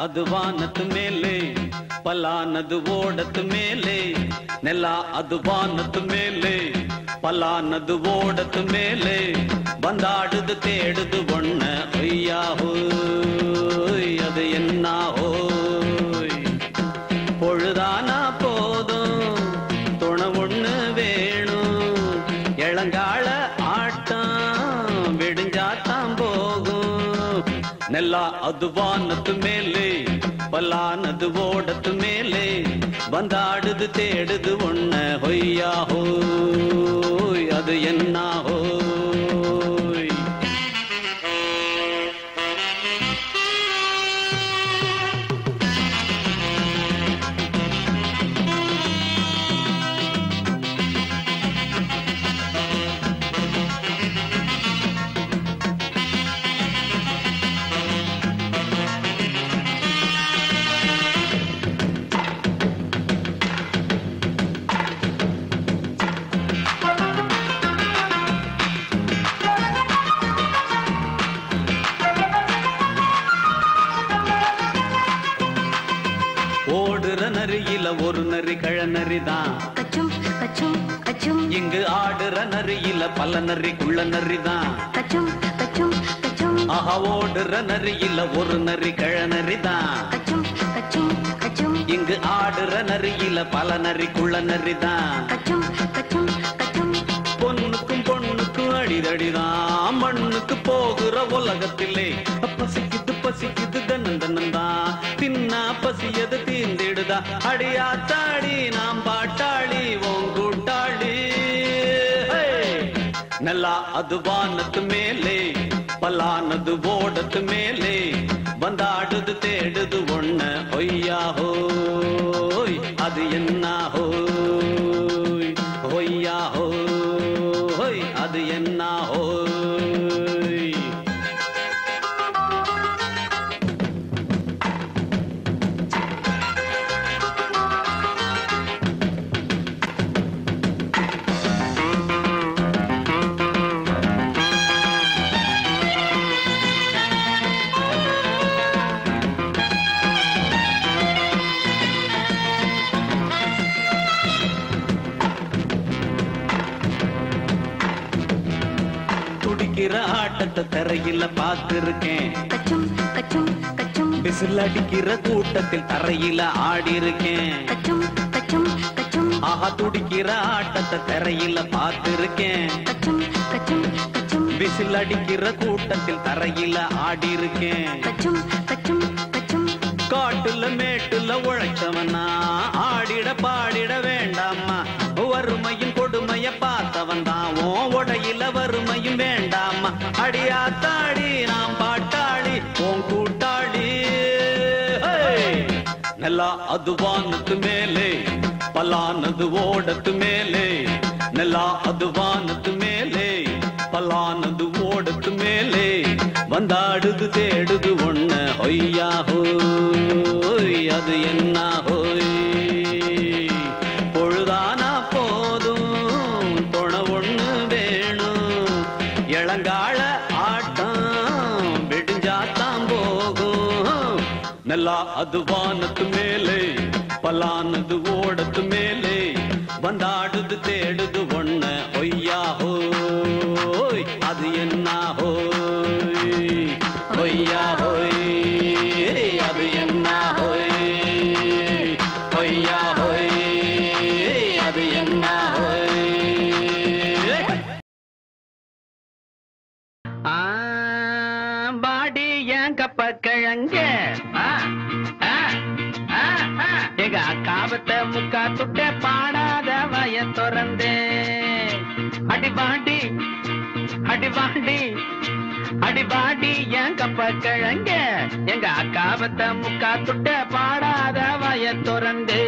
ಅದು ವಾನದ ಮೇಲೆ, ಪಲಾನದು ಓಡದ ಮೇಲೆ. ನೆಲ ಅದು ವಾನದ ಮೇಲೆ, ಪಲಾನದು ಓಡದ ಮೇಲೆ. ಬಂದಾಡುದು தேடுது ஒண்ண ஐயா ஹோய், அது என்ன ஹோய். பொழுதானா போதும் துணை ஒண்ணு வேணும். இளங்கால ஆட்டம் விடிஞ்சாத்தான் போகும். நெல்லா அது வானத்து மேலே, பலானது ஓடத்து மேலே. வந்தாடுது தேடுது ஒண்ண ஹொய்யா ஹோய், அது என்ன ஹோய். ஒரு நரி கழநரிதான் கச்சும் கச்சும் கச்சும். இங்கு ஆடுற நரியில பல நரி குள்ள நரிதான் கச்சும் கச்சும் கச்சும். ஆஹா ஓடுற நரியில ஒரு நரி கழநரிதான் கச்சும் கச்சும் கச்சும். இங்கு ஆடுற நரியில பல நரி குள்ள நரிதான் கச்சும் கச்சும் கச்சும். பொண்ணுக்கும் பொண்ணுக்கும் அடிதடிதான் மண்ணுக்கு போகிற உலகத்திலே. பசிக்குது பசிக்குது தன்னந்தனந்தான் தின்னா பசியது தீந்திடுதா. அடியாத்தாடி நாம் பாட்டாளி ஓங்கூட்டாளி. நல்லா அது வானத்து மேலே, பலானது ஓடத்து மேலே. வந்தாடுது தேடுது ஒண்ண ஒய்யா ஹோய், அது என்ன ஹோய். ஒய்யா ஹோய், அது என்ன ஹோய். ஆட்டத்தை தரையில பார்த்திருக்கேன். கச்சும் கச்சும் கச்சும். விசில் அடிக்கிற கூட்டத்தில் தரையில ஆடி இருக்கேன். கச்சும் கச்சும் கச்சும். ஆஹா துடிக்கிற ஆட்டத்தை தரையில பார்த்திருக்கேன். கச்சும் கச்சும் கச்சும். விசில் அடிக்கிற கூட்டத்தில் தரையில ஆடி இருக்கேன். கச்சும் கச்சும் கச்சும். காட்டுல மேட்டுல உழைச்சவனா ஆடிட பாடிட வேண்டாமா. வறுமையும் கொடுமைய பார்த்தவன் தான் உடையில வறுமையும் வேண்டாமா. அடியாத்தாடி நாம் பாட்டாளி உன் கூட்டாளி. நல்லா அது வானத்து மேலே, பலானது ஓடத்து மேலே. நல்லா அது வானத்து மேலே, பலானது ஓடத்து மேலே. வந்தாடுது தேடுது ஒண்ண ஒய்யா ஹோய், அது என்ன ஹோய். பொழுதானா போதும் துணை ஒண்ணு வேணும். இளங்கால ஆட்டம் விடிஞ்சாத்தான் போகும். நல்லா அது வானத்து மேலே, பலானது ஓடத்து மேலே. வந்தாடுது தேடுது ஒண்ண ஒய்யா ஹோய், அது என்ன ஹோய். ஒய்யா ஹோய், அது என்ன ஹோய். ஒய்யா ஹோய், அது என்ன ஹோய். பாடி ஏன் கப்ப கிழங்க எங்க அக்காவத்தை முக்கா துட்ட பாடாத வய திறந்தே. அடிபாண்டி அடிபாண்டி அடிபாடி ஏன் கப்ப கிழங்க எங்க அக்காவத்தை முக்கா துட்ட பாடாத வய திறந்தே.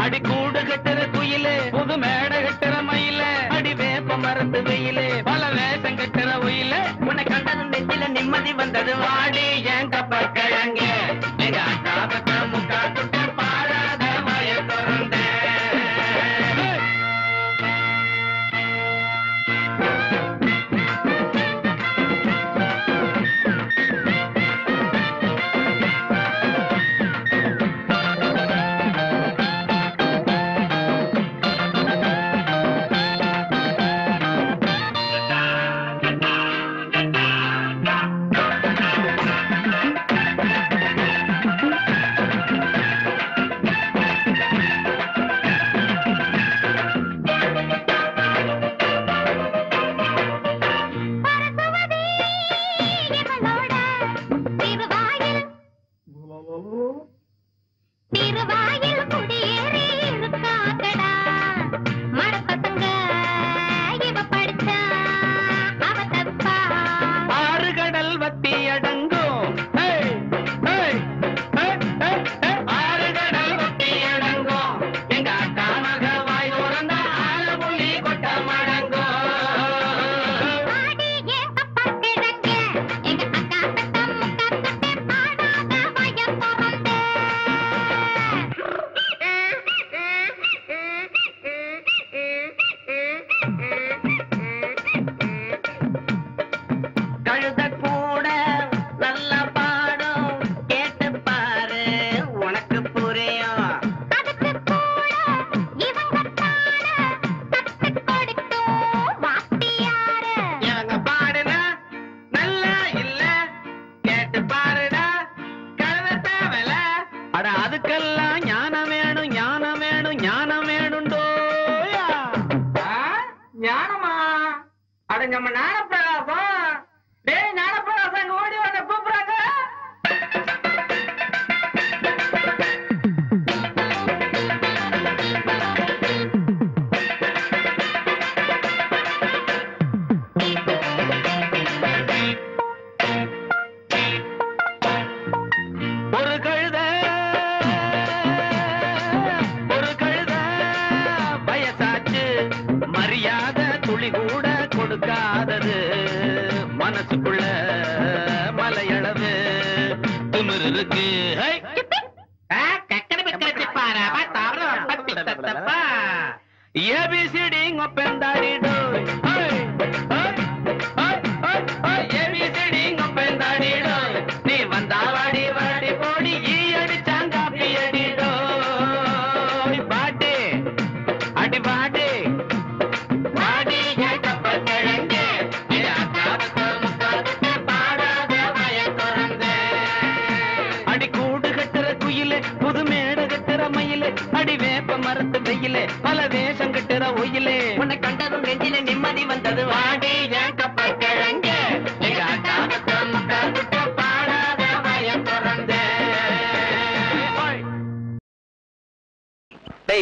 அடி கூடு கட்டுற குயிலே புது மேடை கட்டுற மயில் வந்தது வாடி என் கப்ப கிழங்க எங்க அக்கா பத்த முக்கா குட்ட பாடாத வாய திறந்த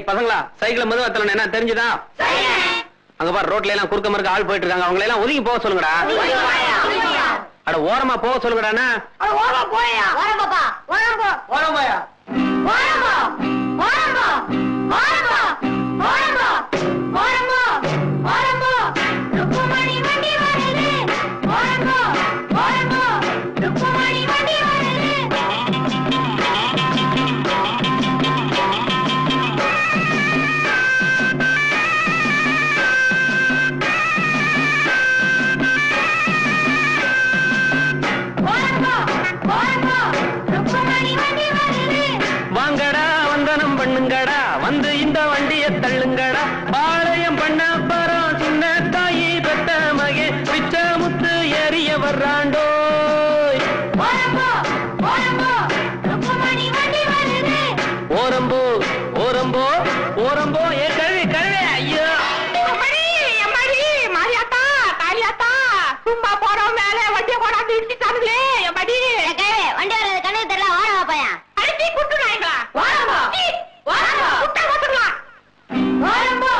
பசங்களா சைக்கிள் மதுவத்தல என்ன தெரிஞ்சுதா அங்க பாரு ரோட்ல எல்லாம் குறுக்க மறுக்க ஆள் போயிட்டு இருக்காங்க அவங்களை எல்லாம் ஒதுங்கி போக சொல்லுங்கடா அட ஓரமா போக சொல்லுங்கடா ஓரமா போயா ஓரமாப்பா ஓரமா ஓரமாயா ஓரமா ஓரமா ஓரமா ஓரமா ஓரமா ஓரமா ருக்குமணி வண்டி வருது ஓரமா ஓரமா ருக்குமணி வண்டி வருது வாங்கடா வந்தனம் பண்ணுங்கடா வந்து இந்த வண்டியை தள்ளுங்கடா பாளையம் பண்ண பரம் சின்ன தாயி பெத்த மகே பிச்ச முத்து ஏறிய வர்றாண்டோ ஓரம்போ ஓரம்போ ஓரம்போ ஏ கழுவி கழுவி ஐயோ மாரியாத்தா காளியாத்தா சும்மா போறோம் மேல வண்டியை கொண்டாந்து இடிச்சுட்டானுங்களே எம்மாடி வண்டி வர்றது கண்ணு தெரியல ஓரமா பையன் அடிச்சு குட்டுறாங்களா ஓரமா ஓரமா குட்ட குட்டுறலாம் ஓரமா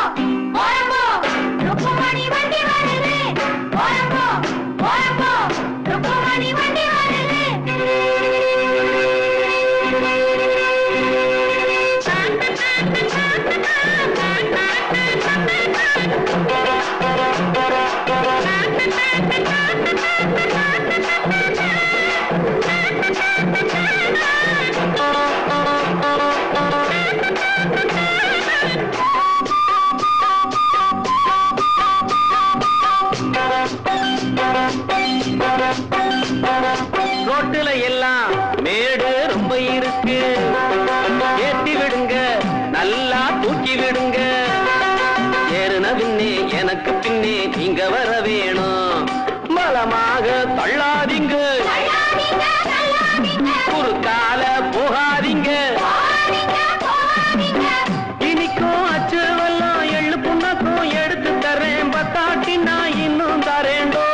எனக்கு பின்னே நீங்க வர வேணும். பலமாக தள்ளாதீங்க, குறுக்கால போகாதீங்க. இனிக்கும் அச்சுவெல்லாம் எள்ளு புண்ணாக்கும் எடுத்து தரேன். பத்தாட்டி நான் இன்னும் தரேண்டோ.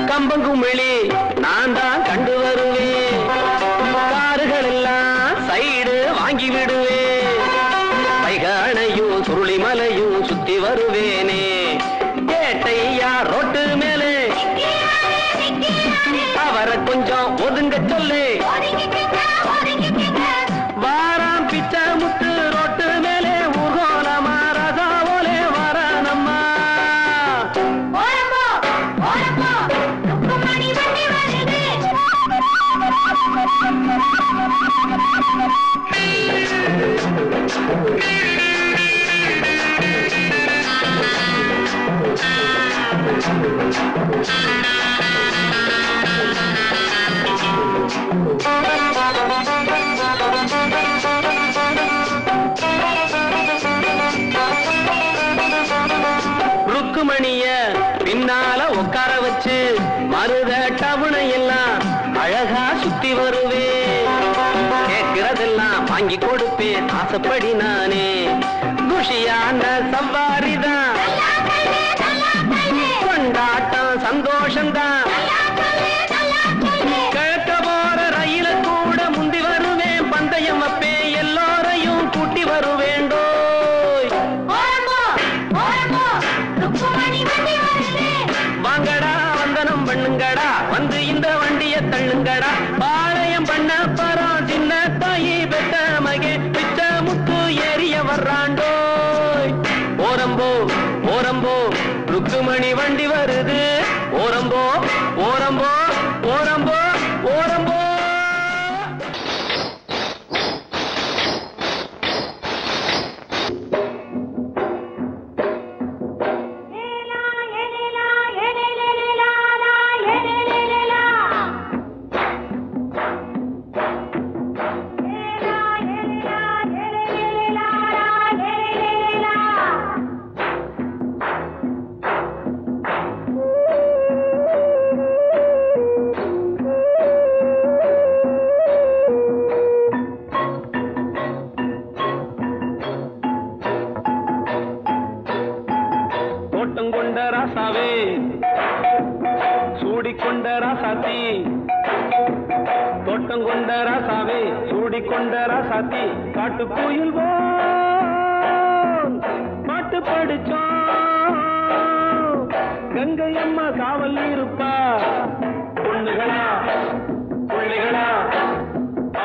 கம்பங்குமிழி நான் தான் கண்டு வருவேன். காருகள் எல்லாம் சைடு வாங்கி விடுவேன். வைகானையும் சுருளிமலையும் சுத்தி வருவேனே. ஏட்டையா ரோட்டு மேலே அவரை கொஞ்சம் ஒதுங்க சொல்லு. வாராம் பிச்சை முத்து ரோட்டு மேலே ஊர்கோலமா ரசாவோலே வரானம்மா. ருக்குமணிய பின்னால உட்கார வச்சு மருத டவுனை எல்லாம் அழகா சுத்தி வருவேன். கேட்கிறதெல்லாம் வாங்கி கொடுப்பேன் ஆசைப்படி நானே. குஷியான சவாரிதான், கொண்டாட்டம் சந்தோஷம்தான். கிழக்க போற ரயில கூட முந்தி வருவேன். பந்தயம் வைப்பேன், எல்லோரையும் கூட்டி வருவேண்டோ. வாங்கடா வந்தனம் பண்ணுங்கடா, வந்து இந்த வண்டிய தள்ளுங்கடா. பாளையம் பண்ண பரம் சின்ன தாயி பெத்த மகே பிச்ச முத்து ஏறிய வர்றாண்டோ. ஓரம்போ ஓரம்போ ருக்குமணி வண்டி வருது. ஓரம்போ ஓரம்போ ஓரம்போ ஓரம்போ. தோட்டங்கொண்ட ராசாவே சூடிக்கொண்ட ராசாத்தி. தோட்டங்கொண்ட ராசாவே சூடிக்கொண்ட ராசாத்தி. காட்டுக்குயில் பாட்டு படிச்சோம். கங்கை அம்மா காவல் இருப்பா. பொண்ணுகளா பிள்ளைகளா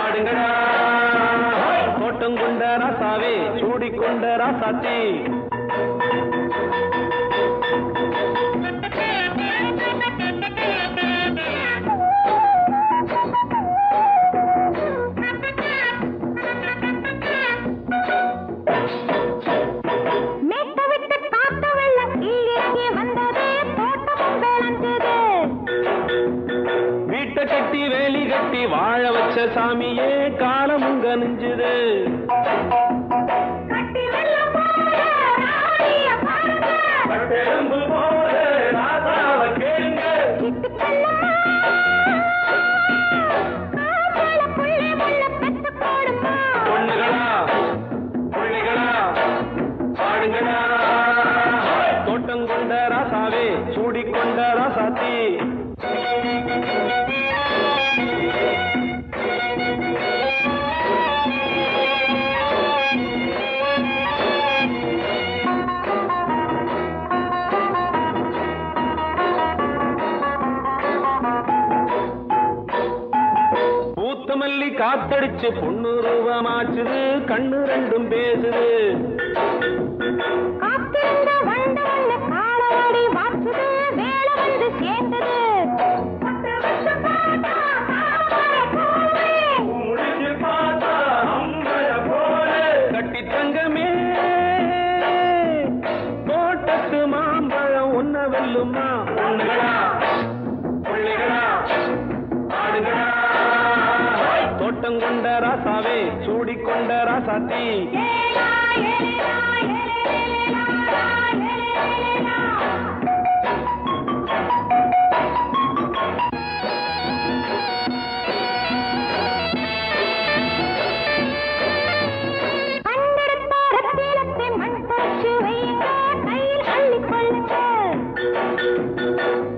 ஆடுங்களா. தோட்டங்கொண்ட ராசாவே சூடிக்கொண்ட ராசாத்தி. வீட்டை கட்டி வேலி கட்டி வாழ வச்ச சாமியே காலமும் கனிஞ்சுது. பொண்ணுகளா பிள்ளைகளா ஆடுங்களா. தோட்டங்கொண்ட ராசாவே சூடிக்கொண்ட ராசாத்தி. பூத்தமல்லி காத்தடிச்சு பொண்ணு ரூபமாச்சுது. கண்ணு ரெண்டும் பேசுது. ராசாவே சூடிக்கொண்ட ராசாத்தி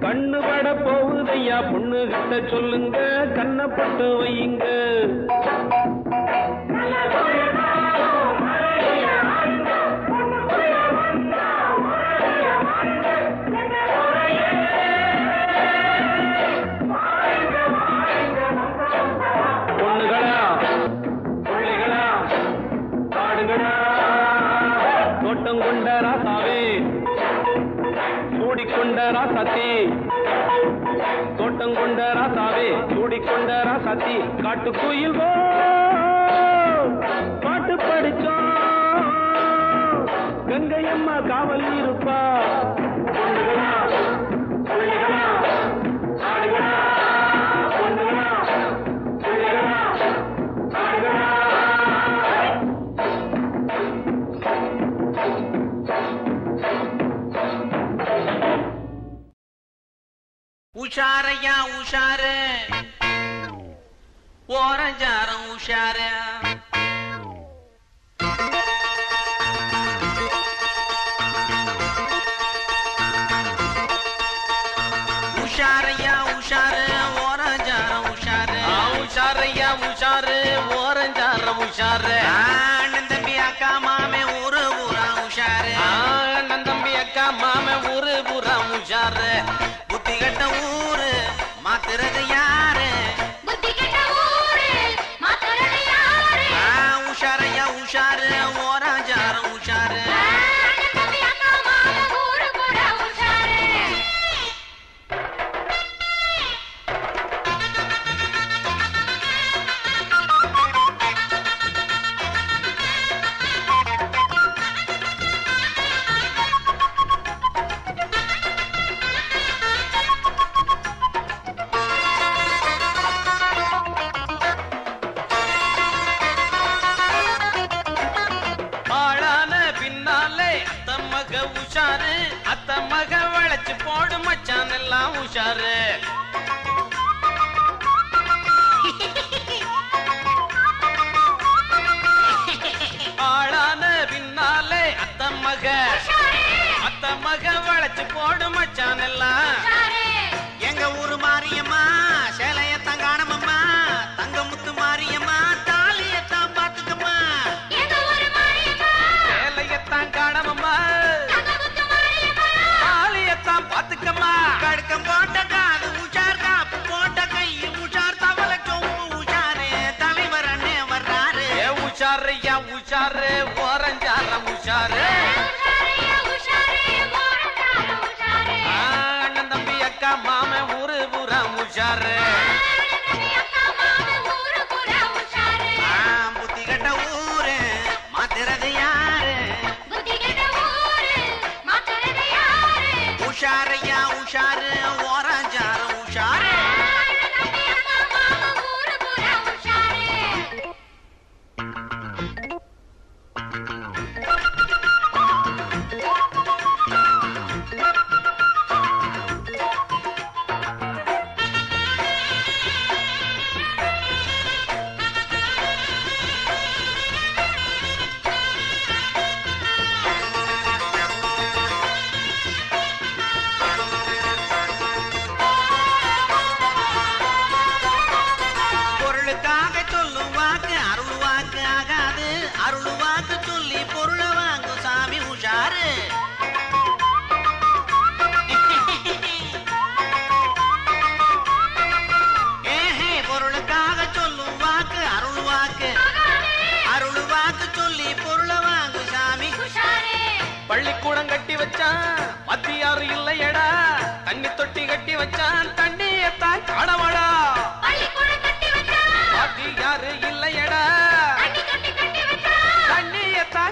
கண்ணு பட போகுதையா பொண்ணு கிட்ட சொல்லுங்க கண்ணப்பட்டு வையுங்க பொண்ணுகளா பிள்ளைகளா பாடுங்களா தோட்டம் கொண்ட ராசாவே சூடிக்கொண்ட ராசாத்தி தோட்டம் கொண்ட ராசாவே சூடிக்கொண்ட ராசாத்தி காட்டுக்குயில் பாட்டு படிச்சோம் கங்கையம்மா காவல் இருப்பா பொண்ணுகளா பிள்ளைகளா ஆடுகளா பொண்ணுகளா பிள்ளைகளா ஆடுகளா உஷாரையா உஷாரு ஓரஞ்சாரம் உஷாரு உஷாரையா உஷாரு ஓரஞ்சாரம் உஷாரு உஷாரையா உஷாரு ஓரஞ்சாரம் உஷாரு அண்ணன் தம்பி அக்கா மாமே ஊரு ஊரா உஷாரு அண்ணன் தம்பி அக்கா மாமே ஊரு ஊரா உஷாரு புத்தி கட்ட ஊரு மாத்துறது யாரு உஷாரையா உஷாரு ஓராஞ்சாரம் உஷாரு உஷாரு அத்த மக வளைச்சு போடு மச்சான் எல்லாம் உஷாரு ஆளான பின்னாலே அத்த மக வளைச்சு போடு மச்சான் எல்லாம் எங்க ஊரு மாரியம்மா சேலையத்தான் காணமம்மா தங்க முத்து மாரியம்மா தாலியத்தான் பாத்துக்கம்மா சேலையத்தான் காணமம்மா பாத்துக்கம்மா கடுக்கம் போட்ட காது உஷார் காப்பு போட்ட கை உஷார் தவளை கொம்பு உஷாரு தலைவர் அண்ணே வர்றாரு உஷாரையா உஷாரு ஓரஞ்சாரம் உஷாரு அண்ணன் தம்பி அக்கா மாம ஊரு பூரா உஷாரு புத்தி கட்ட ஊரு மாத்துறது யாரு உஷாரையா உஷாரு ஓரஞ்சாரம் உஷாரு அருள்வாக்கு சொல்லி பொருள வாங்கும் சாமி உஷாரு பொருளுக்காக சொல்லும் வாக்கு அருள்வாக்கு சொல்லி பொருள வாங்கும் சாமி பள்ளிக்கூடம் கட்டி வச்சான் மத்தியாரு இல்லையடா தண்ணி தொட்டி கட்டி வச்சான் தண்ணியத்தான் காணவாடா மத்தியாரு இல்லையடா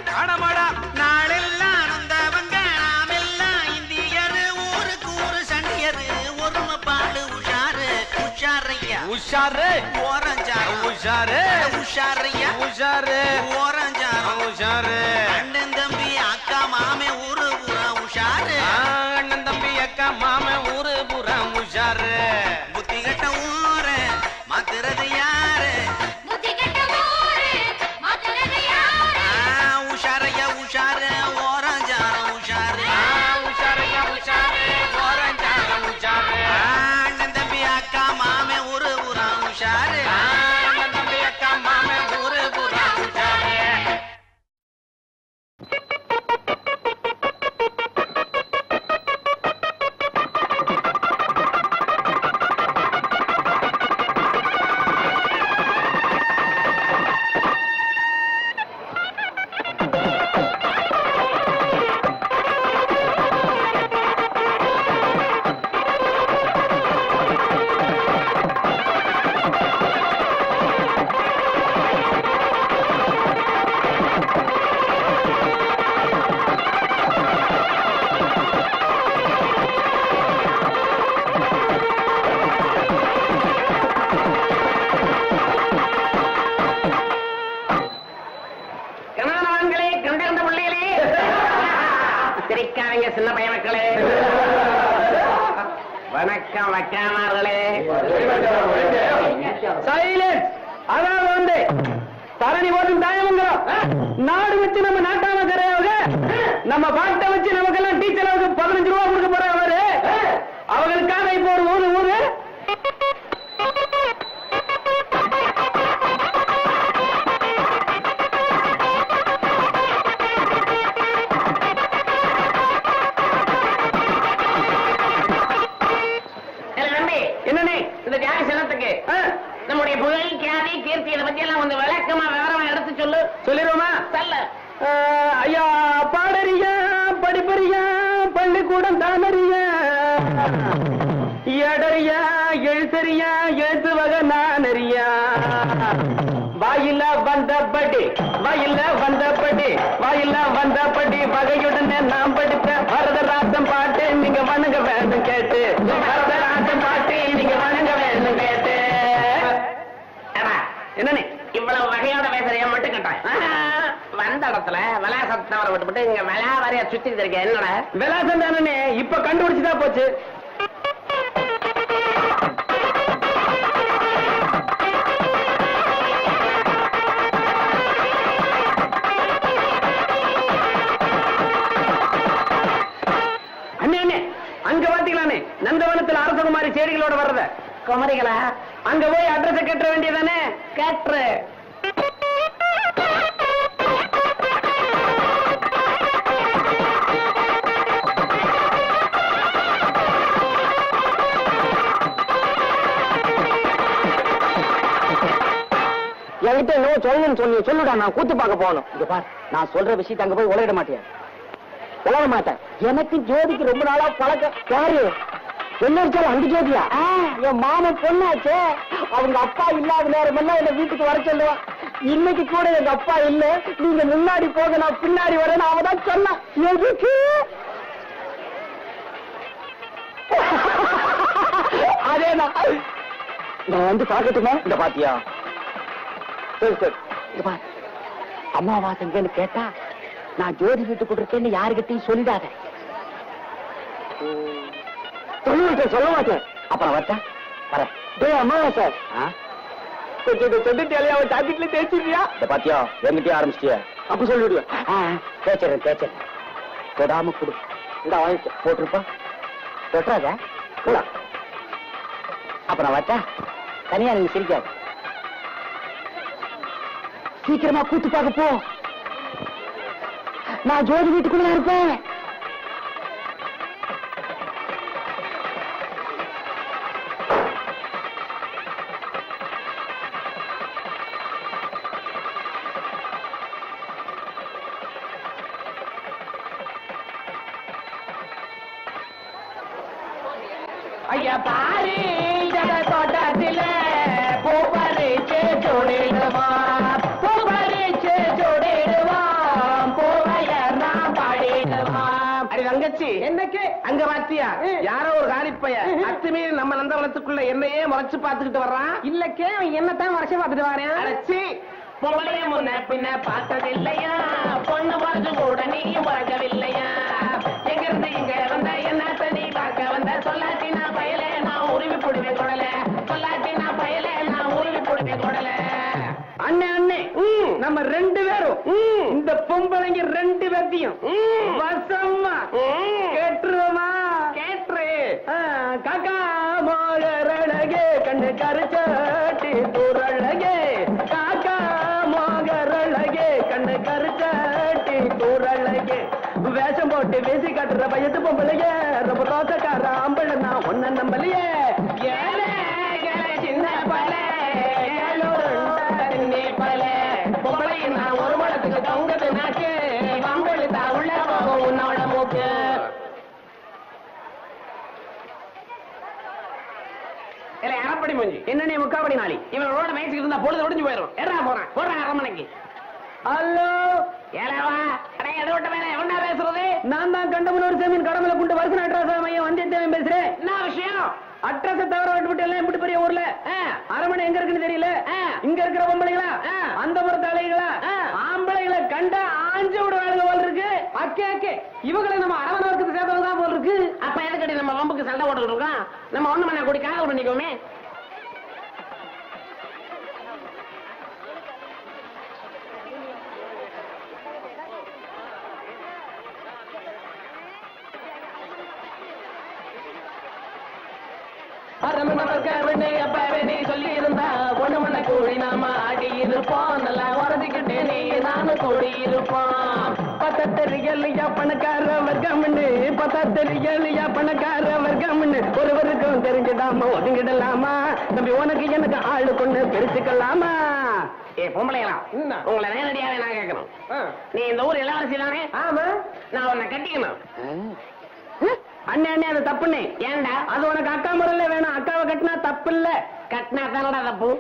காணமாடா நாளெல்லாம் நொந்தவங்க நாமெல்லாம் இந்தியரு ஊருக்கு ஊரு சண்டியரு ஒருமை பாடு உஷாரு உஷாரையா உஷாரு ஓரஞ்சாரம் உஷாரு உஷாரையா உஷாரு ஓரஞ்சாரம் உஷாரு அண்ணன் தம்பி அக்கா மாமே ஊரு பூரா உஷாரு அண்ணன் தம்பி அக்கா மாமே ஊரு பூரா உஷாரு புத்தி கட்ட ஊரு மாத்துறது யாரு புத்தி கட்ட ஊரு மாத்துறது யாரு உஷாரையா உஷாரு ஓரஞ்சாரம் உஷாரு உஷாரையா உஷாரு ஓரஞ்சாரம் உஷாரு அண்ணன் தம்பி அக்கா மாமே ஊரு பூரா உஷாரு அண்ணன் தம்பி அக்கா மாமே ஊரு பூரா உஷாரு சின்ன பையனக்களே வணக்கம் வக்காமார்களே சைலன்ஸ். அதாவது வந்து தரணி ஓட்டும் தாயமங்கிறோம். நாடு வச்சு நம்ம நாட்டாம கரையாவது நம்ம பாட்டை வச்சு நமக்கெல்லாம் டீச்சர் அளவுக்கு 15 ரூபா கொடுக்க போறாங்க அவரு. அவங்களுக்காக இப்போ ஒரு ஊரு என்னன்னே இந்த தியாகி சனத்துக்கு நம்முடைய புகழ் கியாதி கீர்த்தி இதை பத்தி எல்லாம் கொஞ்சம் விளக்கமா விவரமா எடுத்து சொல்லிடுவோமா? சொல்ல ஐயா பாடறியா படிப்பறியா பள்ளிக்கூடம் தானறியா எடறியா எழுத்தறியா எழுத்து வகை நானறியா வாயில வந்தபடி வகையுடனே நாம் படித்த வரதராசம் பாட்டு நீங்க வணங்க வேண்டும் கேட்டு வரதராசம் பாட்டு நீங்க வணங்க வேண்டும் கேட்டு என்னன்னு இவ்வளவு வகையோட பேசுறிய மட்டும் கேட்டான். வந்த இடத்துல விளாசத்தவரை விட்டுவிட்டு இங்க விளாவரைய சுத்தி இருக்கேன். என்னோட விளாசம் தானே இப்ப கண்டுபிடிச்சுதான் போச்சு. அங்க பாத்தீங்களானே நந்தவனத்தில் அரசகுமாரி செடிகளோட வர்றத குமரிகளா அங்க போய் அட்ரஸ் கேட்ட வேண்டியதானே கேட்டு என்கிட்ட இன்னும் சொல்லணும்னு சொல்லுடா. நான் கூத்து பார்க்க போகணும். இங்க பார், நான் சொல்ற விஷயத்தை அங்க போய் உலகிட மாட்டேன். எனக்கு ஜோதிக்கு ரொம்ப நாளா பழக்கம். யாரு என்ன இருக்காரு? அந்த ஜோதியா? என் மாமன் பொண்ணாச்சே. அவங்க அப்பா இல்லாத நேரம் எல்லாம் என்ன வீட்டுக்கு வர சொல்லுவான். இன்னைக்கு கூட எங்க அப்பா இல்ல, நீங்க முன்னாடி போக நான் பின்னாடி வரேன்னு அவதான் சொன்னான். எதுக்கு? அதேதான். நான் வந்து பாக்கட்டுமா? இந்த பாத்தியா? சரி சரி. இந்த பாரு, அம்மாவாசங்கன்னு கேட்டா நான் ஜோதி வீட்டுக்கு இருக்கேன்னு யாருக்கிட்டையும் சொல்லிடாத. சொல்ல மாட்டேன். அப்புறம் வரட்டேன். வரேன். அம்மாவாசை சொல்லிட்டு அவன் டாபிக்ல தேய்ச்சிருக்கியா? இந்த பாத்தியா எங்கிட்டே ஆரம்பிச்சிட்டியா? அப்ப சொல்லிடுவேன். தேய்ச்சிடறேன். தொடாம கொடு. இந்த வாங்கி போட்டிருப்பா. தொட்டாத கூட. அப்புறம் வரட்டா. தனியா நீங்க சிரிக்காது. சீக்கிரமா கூத்து பார்க்க போ. நான் ஜோதி வீட்டுக்குள்ள இருப்பேன். ஐயா பாரு தோட்டத்தில பூப்பறிச்சு ஜோடிடுவா போவைய நான் பாடிடுவா. தங்கச்சி என்ன அங்க பாத்தியா யாரோ ஒரு காலிப்பைய அத்துமே நம்ம நந்தவனத்துக்குள்ள என்னையே முறைச்சு பாத்துக்கிட்டு வர்றான். இல்லக்கே அவன் என்னத்தான் முறைச்சு பாத்துட்டு வரேன். அடைச்சி பொங்கலைய முன்ன பின்ன பார்த்ததில்லையா, பொண்ணு பார்த்து கூட நீயும் பார்க்கவில்லையா, எங்க இருந்து இங்க வந்த என்ன தனி பார்க்க வந்த, சொல்லாட்டி நான் பயல நான் உருவி போடுவேன் கொடல, சொல்லாட்டி நான் பயல நான் உருவி போடுவேன் கொடல. அண்ணே அண்ணே நம்ம 2 பேரும் இந்த பொம்பளைங்க 2 பேர்த்தையும் வசமா கேட்டுருவோமா? கேட்டுரு. காக்கா மோகரழகே கண்ணு கருச்சாட்டி தூரழகே, காக்கா மோகரழகே கண்ணு கருச்சாட்டி தூரழகே, வேஷம் போட்டு வேசி காட்டுற பயத்து பொம்பளைய ரொம்ப தோசக்கார ஆம்பளை நான் ஒன்ன நம்பலையே. ஏழை சின்ன பல பொம்பளை நான் ஒரு மடத்துக்கு தொங்குது நாக்கு, வம்பெழுத்தா உள்ள போகும் உன்னோட மூக்கு. அரைப்படி மஞ்சி என்ன முக்காப்படி நாளி இவனோட மேய்ச்சிட்டு இருந்தா பொழுது ஒடிஞ்சு போயிடும். எடா போறான் போறான் அரமனைக்கு. ஹலோ ஏலாவா விட்ட மேல என்ன பேசுறது? நான் தான் கண்டமனூர் சேமியின் கடமலை குண்டு வருஷ அட்ரஸ் மையம் வந்தியத்தேவன் பேசுறேன். என்ன விஷயம்? அட்ரஸ் தவிர விட்டு எல்லாம் எப்படி பெரிய ஊர்ல அரமனை எங்க இருக்குன்னு தெரியல. இங்க இருக்கிற பொம்பளைங்களா அந்த புறத்து அலைகளா ஆம்பளைகளை கண்ட ஆஞ்சு விட வேலைங்க போல் இருக்கு. அக்கே அக்கே இவங்களை நம்ம அரமனை வர்க்கத்தை சேர்ந்தவங்க போல் இருக்கு. அப்ப எதுக்கடி நம்ம வம்புக்கு சண்டை போட்டுக்கிட்டு இருக்கோம்? நம்ம ஒண்ணு மணி கூடி காக விட நிக்கோமே. சொல்லி இருந்தா ஒண்ணு மண்ண கூடி நாம ஆடி இருப்போம், நல்லா உறதிக்கிட்டே நீ நானும் கூடி இருப்போம். பத்தத்தெரியலையா பணக்கார வர்க்கம்னு, பத்தத்தெரியலையா பணக்கார வர்க்கம்னு ஒருவருக்கும் தெரிஞ்சிடாம ஒதுங்கிடலாமா? தம்பி உனக்கு எனக்கு ஆளு கொண்டு பிரிச்சுக்கலாமா? ஏ பொம்பளைங்களா உங்களை நேரடியாவே நான் கேட்கணும். நீ இந்த ஊர் இளவரசி தானே? ஆமா. நான் உன்னை கட்டிக்கணும். அண்ணே அண்ணே அது தப்புன்னு. ஏன்டா? அது உனக்கு அக்கா முறையில வேணும். அக்காவை கட்டினா தப்பு இல்ல, கட்டினா தானடா தப்பு.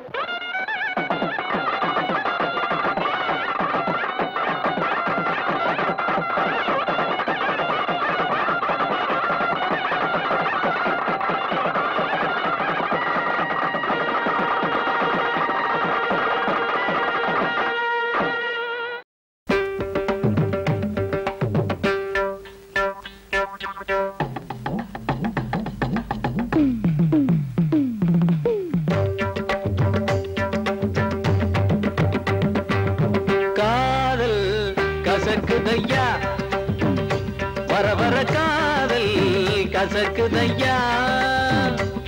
கசக்குதையா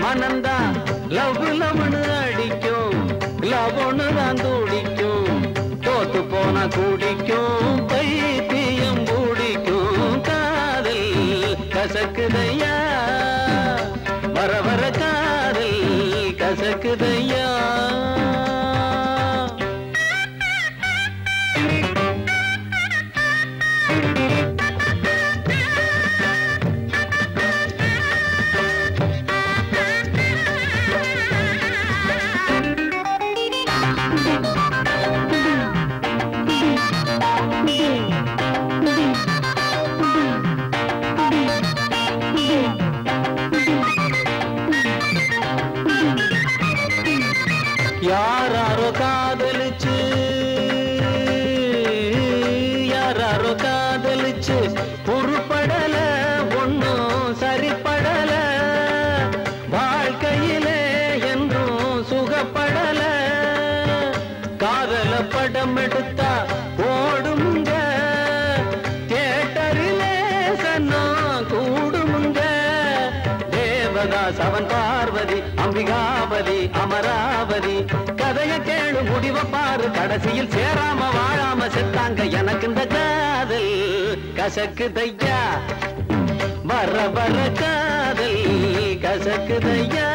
மனந்தா லவ் லவ்னு அடிக்கும், லவ்னு தான் துடிக்கும், தோத்து போன குடிக்கும், பைத்தியம் பிடிக்கும். காதல் கசக்குதையா வர வர காதல் கசக்குதையா. யாராரோ காதலிச்சு யாராரோ காதலிச்சு பொறுப்படல ஒன்னும் சரிப்படல, வாழ்க்கையிலே என்றும் சுகப்படல. காதல படம் எடுத்தா ஓடுமுங்க, தியேட்டரிலே சன்னம் கூடுமுங்க. தேவதாஸ் அவன் பார்வதி, அம்பிகாபதி அமராவதி, கதைய கேளு முடிவ பாரு, கடைசியில் சேராம வாழாம செத்தாங்க. எனக்கு இந்த காதல் கசக்குதையா வர வர காதல் கசக்குதையா.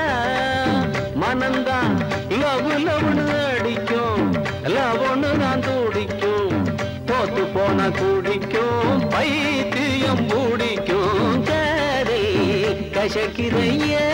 மனந்தான் லவ் லவ்னு அடிக்கும், லவ்னு தான் துடிக்கும், தோத்து போன குடிக்கும், பைத்தியம் பிடிக்கும். காதல் கசக்குதையா.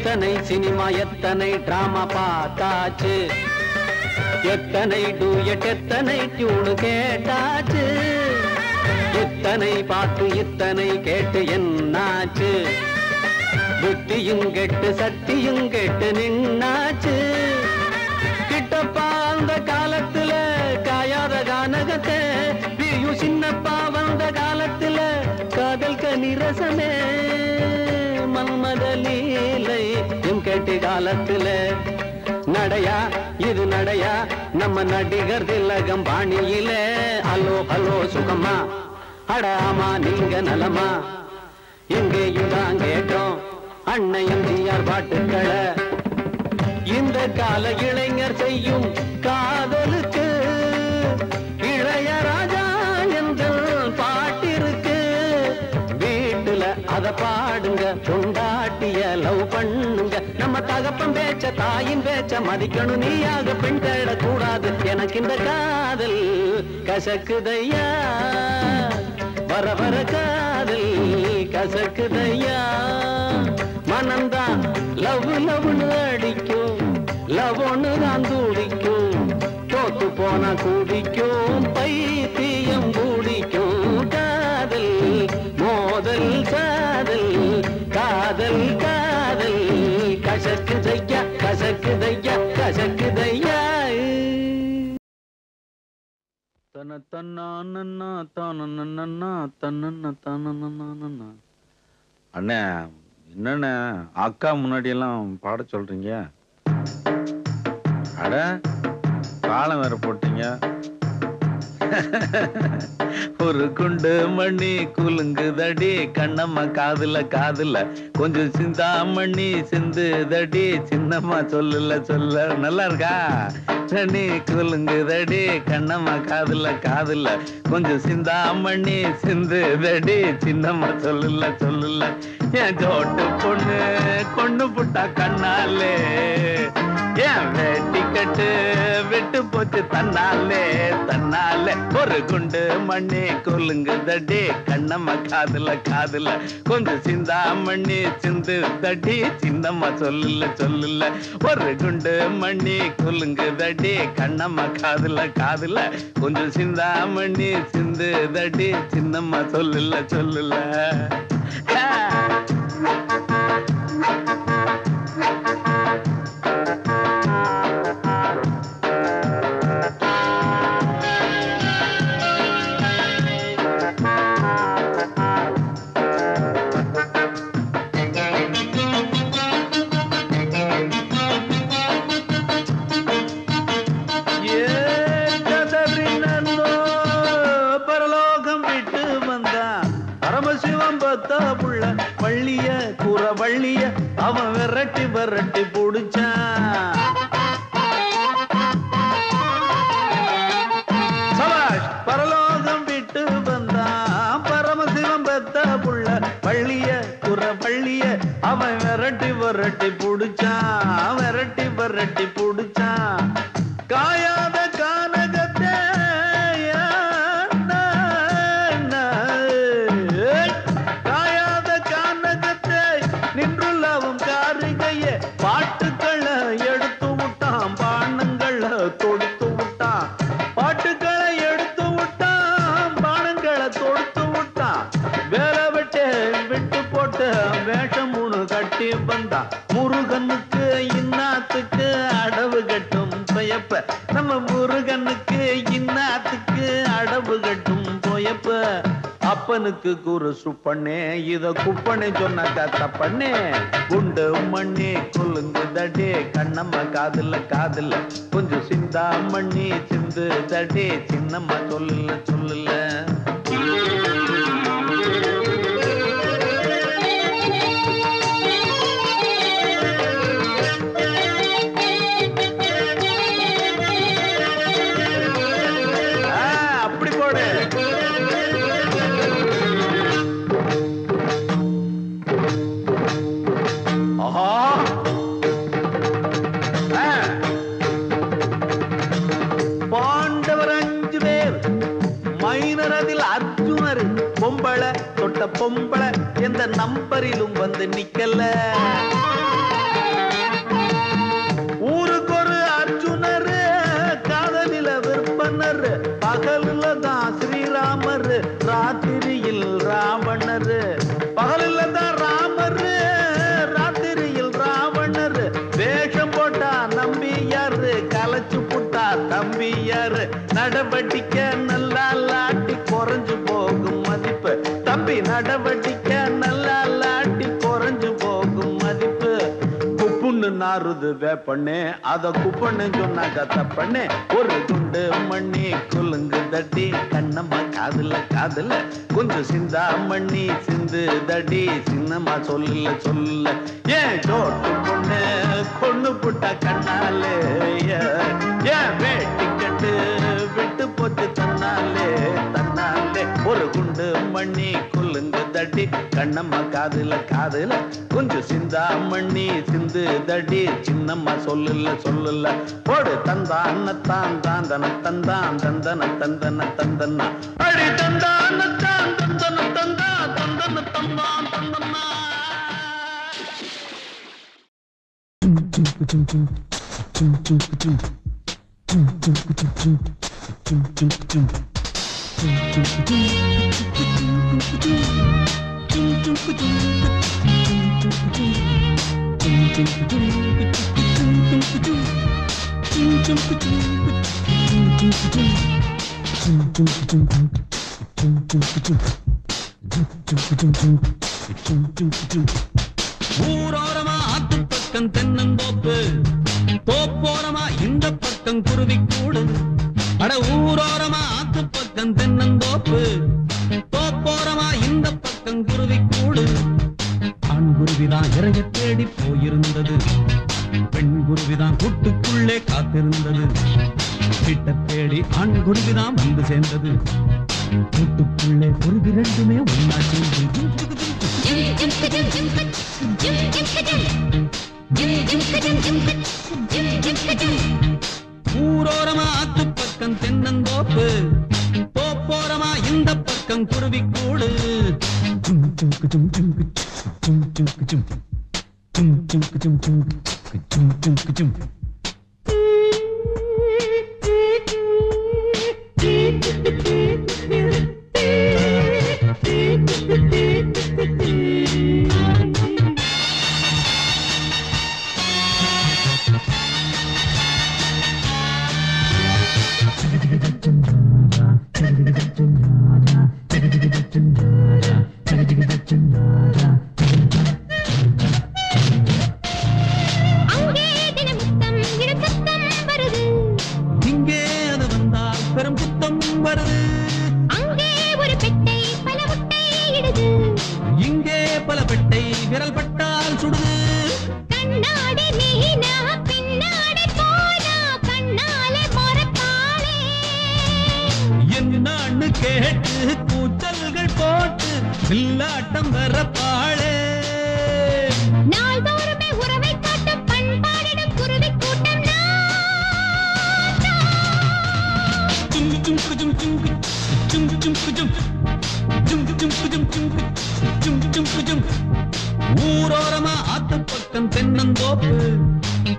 எத்தனை சினிமா எத்தனை டிராமா பார்த்தாச்சு, எத்தனை டூயட் எத்தனை டியூனு கேட்டாச்சு, இத்தனை பார்த்து இத்தனை கேட்டு என்னாச்சு, புத்தியும் கெட்டு சக்தியும் கெட்டு நின்னாச்சு. கிட்டப்பா அந்த காலத்துல காயாத கானகத்தை, பிரியும் சின்னப்பா வந்த காலத்துல காதல் கனிரசமே, மன்மத லீலை எம் கேட்டு காலத்துல. நடையா இது நடையா நம்ம நடிகர் திலகம் பாணியில. ஹலோ ஹலோ சுகமா, அடாமா நீங்க நலமா, எங்கேயும் தான் கேட்டோம் அன்னையும் ஜிஆர் பாட்டுக்களை. இந்த கால இளைஞர் செய்யும் காதலுக்கு இளையராஜா என்ற பாட்டிருக்கு. வீட்டுல அத பாடுங்க, கொண்டாட்டிய லவ் பண்ணுங்க. நம்ம தகப்பன் பேச்ச தாயின் பேச்ச மதிக்கணும், நீயாக பெண் தேடக்கூடாது. எனக்கு இந்த காதல் கசக்குதையா, வர வர காதல் கசக்குதையா. மனம்தான் லவ் லவ்னு அடிக்கும், லவ் ஒண்ணு தான் துடிக்கும். தோத்து போனா குடிக்கும், பைத்தியம் குடிக்கும். காதல் மோதல் காதல், காதல் காதல் கசக்குதையா கசக்குதையா கசக்குதையா. தன தன்னா தானன்னா தன்னன்னா தானன்னா. அண்ணே என்னண்ணே அக்கா முன்னாடி எல்லாம் பாட சொல்றீங்க? அட காலம் வேற போட்டீங்க. ஒரு குண்டு மணி குலுங்குதடி கண்ணம்மா காதுல காதுல, கொஞ்சம் சிந்தாமணி சிந்துதடி சின்னம்மா சொல்லல சொல்ல. நல்லா இருக்கா? மணி குலுங்குதடி கண்ணம்மா காதுல காதுல, கொஞ்சம் சிந்தாமணி சிந்துதடி சின்னம்மா சொல்லல சொல்லல. என் ஜோட்டு பொண்ணு கொண்டு புட்டா கண்ணாலே, ஏன் வேட்டி கட்டு விட்டு போச்சு தன்னாலே தன்னாலே. ஒரு குண்டு மண்ணி கொல்லுங்குதடி கண்ணம்மா காதுல காதுல, கொஞ்சம் சிந்தாமண்ணி சிந்து தடி சின்னம்மா சொல்லல சொல்லல. ஒரு குண்டு மண்ணி கொல்லுங்குதடி கண்ணம்மா காதுல காதுல, கொஞ்சம் சிந்தாமண்ணி சிந்து தடி சின்னம்மா சொல்லல சொல்லல. வள்ளிய அவன் விரட்டி விரட்டி புடிச்சான். சபாஷ் பரலோகம் விட்டு வந்தான், பரமசிவம் பெத்த புள்ள வள்ளிய குற வள்ளிய அவன் விரட்டி விரட்டி புடிச்சான், விரட்டி விரட்டி புடிச்சான். காயாத கானகத்தை நின்றுள்ளவும் காரிகைய பாட்டுக்களை எடுத்து விட்டான், பானங்களை தொடுத்து விட்டான். பாட்டுக்களை எடுத்து விட்டான், பானங்களை தொடுத்து விட்டான். வேலை விட்டு விட்டு போட்டு வேஷம் மூணு கட்டி வந்தான். முருகனுக்கு இன்னாத்துக்கு அடவு கட்டும் பொயப்ப, நம்ம முருகனுக்கு இன்னாத்துக்கு அடவு கட்டும் பொயப்ப. அப்பனுக்கு குருசு பண்ணே இத குப்பனை சொன்னாக்கா தப்பண்ணே. குண்டு மண்ணி கொல்லுங்குதடி கண்ணம்மா காதுல காதுல, கொஞ்சம் சிந்தா மண்ணி சிந்து தடி சின்னம்மா சொல்லல சொல்லல. அப்படி போடு. பாண்டவர் 5 பேர், மைனர் அதில் அர்ஜுனர். பொம்பளை தொட்ட பொம்பளை எந்த நம்பரிலும் வந்து நிக்கல. நடவடிக்கை நல்லா லாட்டி குறைஞ்சு போகும் மதிப்பு. தம்பி நடவடிக்கை நல்லா லாட்டி குறைஞ்சு போகும் மதிப்பு. குப்புன்னு நாறுது வேப்பண்ணே, அத குப்பண்ணு சொன்னாக்க தப்பண்ணே. ஒரு துண்டு மண்ணி குலுங்கு தட்டி கண்ணம்மா காதுல காதுல கொஞ்சம் சிந்தா மண்ணி சிந்து தடி சின்னம்மா சொல்ல சொல்ல. ஏன் சோட்டு பொண்ணு கொண்டு புட்ட கண்ணாலே, ஏன் வேட்டி கட்டு விட்டு போச்சு தன்னாலே தன்னாலே. ஒரு குண்டு மண்ணி குலுங்கு தட்டி கண்ணம்மா காதுல காதுல கொஞ்சம் சிந்தா மண்ணி சிந்து தடி சின்னம்மா சொல்லல சொல்லல. போடு தந்தானத்தான் தாந்தன தந்தான் தந்தன தந்தன தந்தனா அடி தந்தானத்தான் தந்தன தந்தா தந்தன தந்தான் தந்தனா. ஊரோரமா ஆத்து பக்கம் தென்னந்தோப்பு, தோப்போரமா இந்த பக்கம் குருவி கூடு. அட ஊரோரமா ஆத்து பக்கம் தென்னந்தோப்பு, தோப்போரமா இந்த பக்கம் குருவி கூடு. ஆண் குருவிதான் இறைய தேடி போயிருந்தது, பெண் குருவிதான் கூட்டுக்குள்ளே காத்திருந்தது. கிட்ட தேடி ஆண் குருவிதான் வந்து சேர்ந்தது, கூட்டுக்குள்ளே குருவி ரெண்டுமே ஒன்னா சேர்ந்து. ஊரோரமா ஆத்து பக்கம் தென்னந்தோப்பு, தோப்போரமா இந்த பக்கம் குருவி கூடு. இங்கே அது வந்தால் பெரும் குத்தம் வருது, அங்கே ஒரு பெட்டை பல முட்டை இடுது, இங்கே பல பெட்டை விரல் பட்டால் சுடுது. கண்ணாடி மீனா பின்னாடி போனா கண்ணாலே மறப்பாளே. என்னான்னு கேட்டு கூச்சல்கள் போட்டு வில்லாட்டம் வரப்பாளே. நாள்தோறுமே உறவை காட்டும் பண்பாடிடும் குருவி கூட்டம் ஊரோரமா ஆத்து பக்கம் தென்னந்தோப்பு,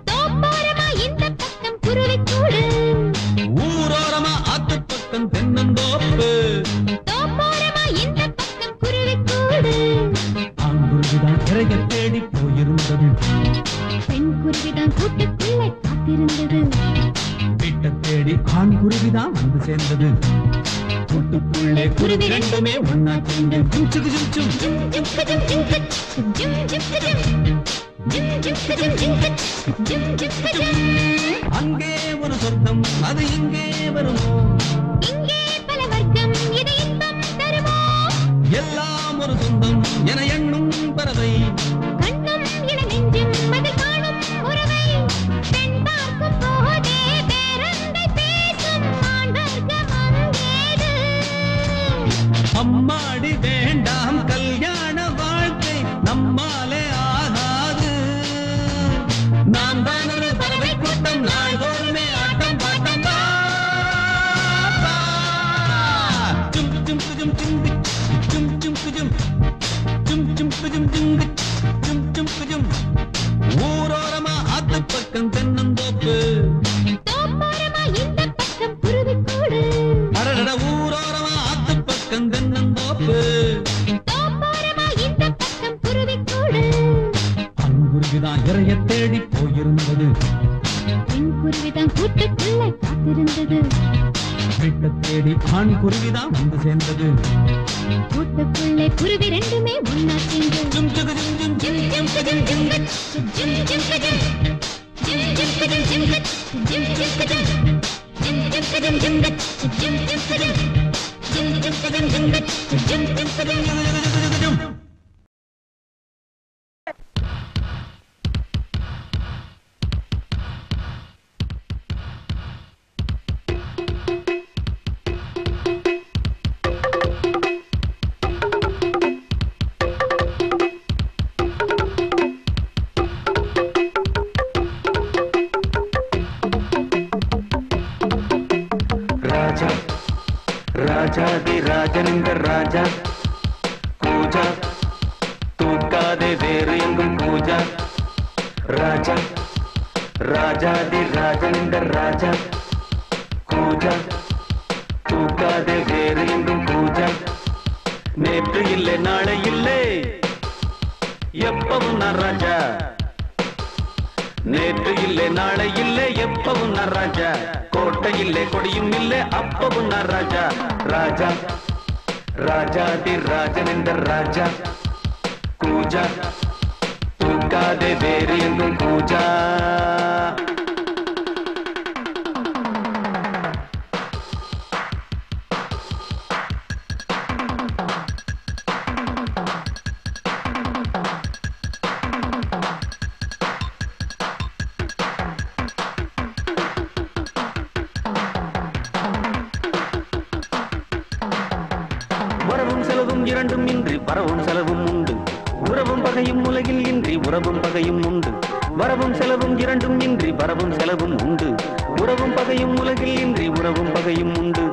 தோப்போரமா இந்த பக்கம் குருவி கூடு. ஊரோரமா ஆத்து பக்கம் தென்னந்தோப்பு, தோப்போரமா இந்த பக்கம் குருவி கூடு. ஆண் குருவிதான் இறைய தேடி போயிருந்தது, பெண் குருவிதான் கூட்டுக்குள்ளே காத்திருந்தது. வீட்டை தேடி ஆண் குருவிதான் வந்து சேர்ந்தது, கூட்டுக்குள்ளே குருவி ரெண்டுமே ஒன்னா சேர்ந்து. அங்கே ஒரு சொர்க்கம் அது இங்கே வருமோ, இங்கே பல வர்க்கம் இது இன்பம் தருமோ. எல்லாம் ஒரு சொந்தம் என எண்ணும் பறவை, கண்ணும் இள நெஞ்சும் அதில் காணும் உறவை. பெண் பார்க்கும் போதே பேரங்கை பேசும் ஆண் வர்க்கம் அங்கேது. அம்மாடி வேண்டாம் கல்யாண வாழ்க்கை நம்மாலே ஆகாது. நாம் தான் ஒரு பறவை கூட்டம், நாள்தோறுமே ஆட்டம் பாட்டம். ஜும் ஜும் ஜும் ஜும் ஜும் ஜும் ஜும் ஜும் ஜும் ஜும் ஜும் ஜும் ஜும். ஊரோரமா ஆத்து பக்கம் தென்னந்தோப்பு, தோப்போரமா இந்த பக்கம் குருவி கூடு. அடடட ஊரோரமா ஆத்து பக்கம் தென்னந்தோப்பு, தோப்போரமா இந்த பக்கம் குருவி கூடு. அங்குருவிதான் இறைய தேடி போயிருந்தது, பெண் குருவிதான் கூட்டுக்குள்ளே காத்திருந்தது. தேடி ஆண் குருவிதான் வந்து சேர்ந்தது. கூட்டுக்குள்ளே குருவி ரெண்டுமே ஒன்னா சேர்ந்து ஜும் ஜும் ஜும் ஜும் ஜும் ஜும் ஜும் ஜும் ஜும் ஜும் ஜும் ராஜனிந்த ராஜா கூஜா தூக்காதே வேறு எங்கும் கூஜா. ராஜா ராஜாதி ராஜனிந்த ராஜா கூஜா தூக்காதே வேறு எங்கும் கூஜா. நேற்று இல்லை நாளை இல்லை எப்பவும் நான் ராஜா. நேற்று இல்லை நாளை இல்லை எப்பவும் நான் ராஜா. கோட்டை இல்லை கொடியும் இல்லை அப்பவும் நான் ராஜா. ராஜா ராஜாதி ராஜனிந்த ராஜா கூஜா தூக்காதே வேறு எங்கும் கூஜா. வரவும் செலவும் இரண்டும் இன்றி வரவும் செலவும் உண்டு. உறவும் பகையும் உலகில் இன்றி உறவும் பகையும் உண்டு. வரவும் செலவும் இரண்டும் இன்றி வரவும் செலவும் உண்டு. உறவும் பகையும் உலகில் இன்றி உறவும் பகையும் உண்டு.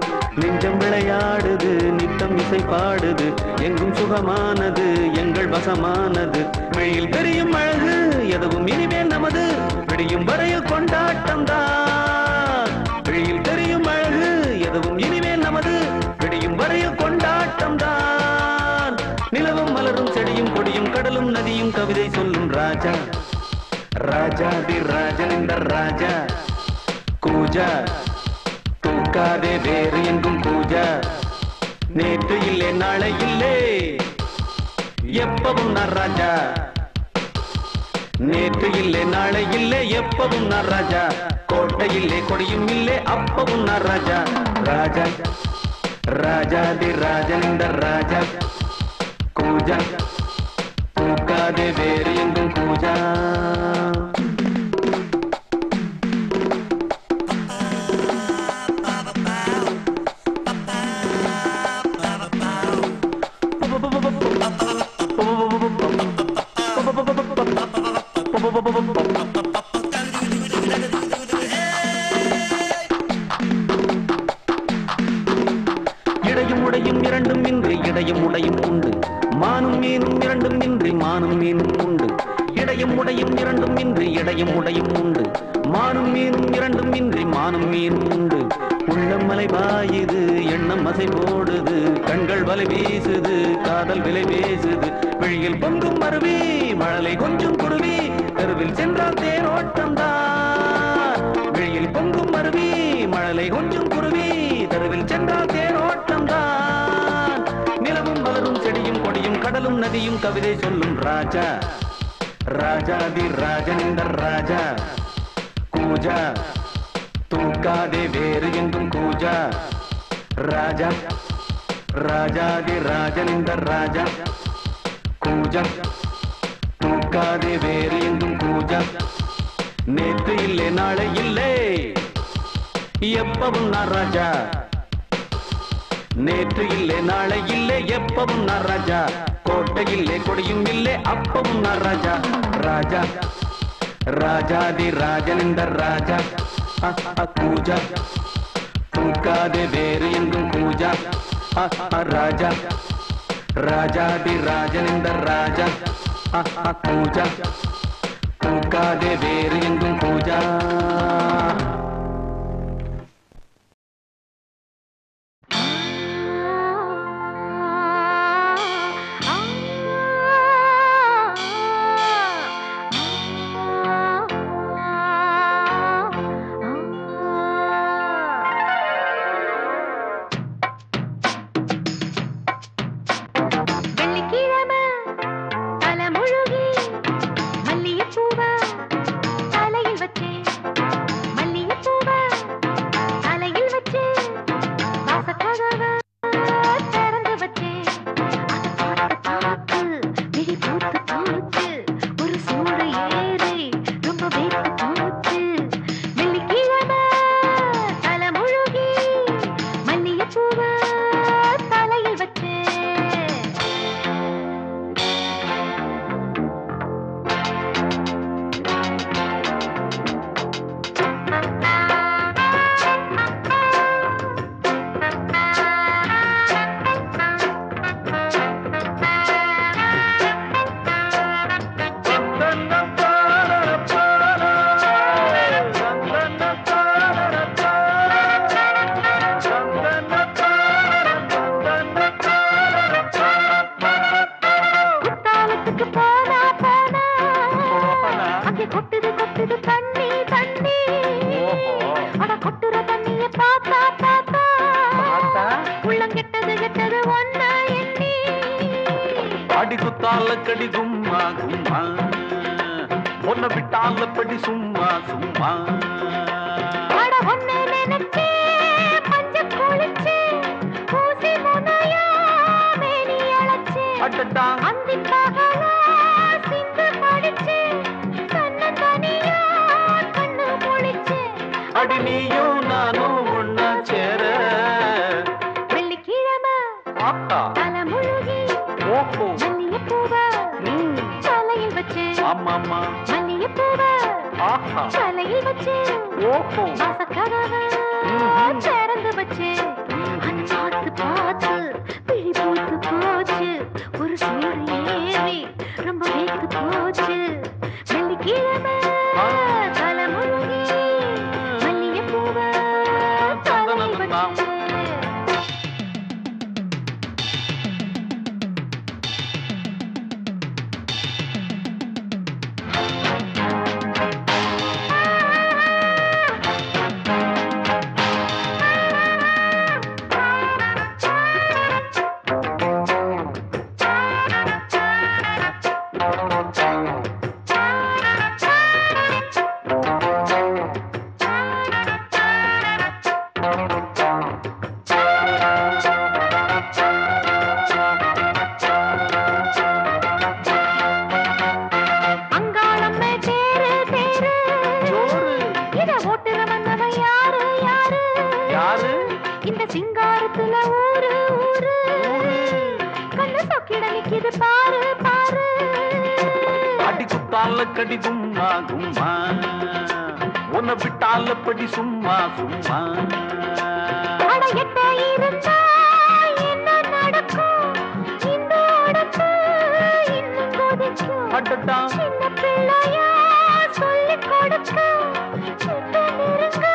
நெஞ்சம் விளையாடுது நித்தம் இசை பாடுது எங்கும் சுகமானது எங்கள் வசமானது. வெளியில் தெரியும் அழகு எதுவும் இனிமேல் நமது. விடியும் வரையில் கொண்டாட்டம் தான். வெளியில் தெரியும் அழகு எதுவும் இனிமேல் நமது. விடியும் வரையில் கொண்டாட்டம் தான். நிலவும் மலரும் செடியும் கொடியும் கடலும் நதியும் கவிதை சொல்லும் ராஜா. ராஜாதி ராஜனிந்த ராஜா கூஜா தூக்காதே வேறு எங்கும் கூஜா. நேற்று இல்லை நாளை இல்லை எப்பவும் நான் ராஜா. நேற்று இல்லை நாளை இல்லை எப்பவும் நான் ராஜா. கோட்டை இல்லை கொடியும் இல்லை அப்பவும் நான் ராஜா. ராஜா ராஜாதி ராஜனிந்த ராஜா கூஜா தூக்காதே வேறு எங்கும் கூஜா. இடையும் உடையும் இரண்டும் இன்றி இடையும் உடையும் உண்டு. மானும் மீனும் இரண்டும் இன்றி மானும் மீனும் உண்டு. இடையும் உடையும் இரண்டும் இன்றி இடையும் உடையும் உண்டு. மானும் மீனும் இரண்டும் இன்றி மானும் மீனும் உண்டு. உள்ளம் மலை பாயுது எண்ணம் அசை போடுது கண்கள் வலை வீசுது காதல் விலை பேசுது. விழியில் பொங்கும் மருவி மழலை கொஞ்சம் குருவி தெருவில் சென்றால் தேரோட்டம் தான். விழியில் பொங்கும் மருவி மழலை கொஞ்சம் குருவி தெருவில் சென்றால் தேரோட்டம் தான். நிலவும் மலரும் செடியும் கொடியும் கடலும் நதியும் கவிதை சொல்லும் ராஜா. ராஜாதி ராஜனிந்த ராஜா கூஜா தூக்காதே வேறு எங்கும் கூஜா. ராஜா ராஜாதி ராஜனிந்த ராஜா கூஜா தூக்காதே வேறு எங்கும் கூஜா. நேற்று இல்லை நாளை இல்லை எப்பவும் நான் ராஜா. நேற்று இல்லை நாளை இல்லை எப்பவும் நான் ராஜா. கோட்டை இல்லை கொடியும் இல்லை அப்பவும் நான் ராஜா. ராஜா ராஜாதி ராஜனிந்த ராஜா கூஜா தூக்காதே வேறு எங்கும் கூஜா. ராஜா ராஜாதி ராஜனிந்த ராஜா கூஜா தூக்காதே வேறு எங்கும் கூஜா. தலைமுழுகி மல்லிகைப்பூவ தலையில் வச்சு மல்லிகைப்பூவ தலையில் வச்சு வாசக்கதவை திறந்து வச்சு அதை பார்த்து விழி பூத்து போச்சு ஒரு சூடு ஏறி ரொம்ப வேத்து போச்சு வெள்ளிக்கிழமை தலைமுழுகி மல்லிகைப்பூவ தலையில் வச்சு குத்தாலத்துக்கு போனா போனா அங்கே கொட்டுது கொட்டுது தண்ணி தண்ணி அட கொட்டுற தண்ணிய பார்த்தா பார்த்தா உள்ளம் கெட்டது கெட்டது ஒன்ன எண்ணி அடி குத்தால கடி கும்மா கும்மா ஒன்ன விட்டால படி சும்மா சும்மா அட ஒன்ன நினைச்சே மஞ்ச குளிச்சு ஊசி முனையா மேனி அழைச்சே அடடா அந்தி பகலா சிந்து படிச்சு தன்னந்தனியா கண்ணு முழிச்சு அடி நீயும் நானும் ஒன்னா சேர வெள்ளிக்கிழமை ஆத்தா தலைமுழுகி ஓஹோ மல்லிகைப்பூவ தலையில் வச்சு ஆமாமா மல்லிகைப்பூவ ஆஹா தலையில் வச்சு ஓஹோ வாசக்கதவை திறந்து வச்சு அது பார்த்து பார்த்து விழி பூத்து போச்சு ஒரு சூடு ஏறி ரொம்ப வேத்து போச்சு வெள்ளிக்கிழமை தலைமுழுகி மல்லிகைப்பூவ தலையில் வச்சு அங்காளம்மே தேரு தேரு இத ஓட்டுற வந்தவன் யாரு யாரு யாரு இந்த சிங்காரத்துல ஊரு ஊரு கண்ணு சொக்கிட நிக்குது பாரு பாரு அடி குத்தால கடி கும்மா கும்மா உன்னை விட்டால படி சும்மா சும்மா அட எட்ட இருந்தா என்ன நடக்கும் இந்த உடம்பு இன்னும் கொதிக்கும் அடடா சின்ன பிள்ளையா சொல்லிக் கொடுக்க கிட்ட நெருங்க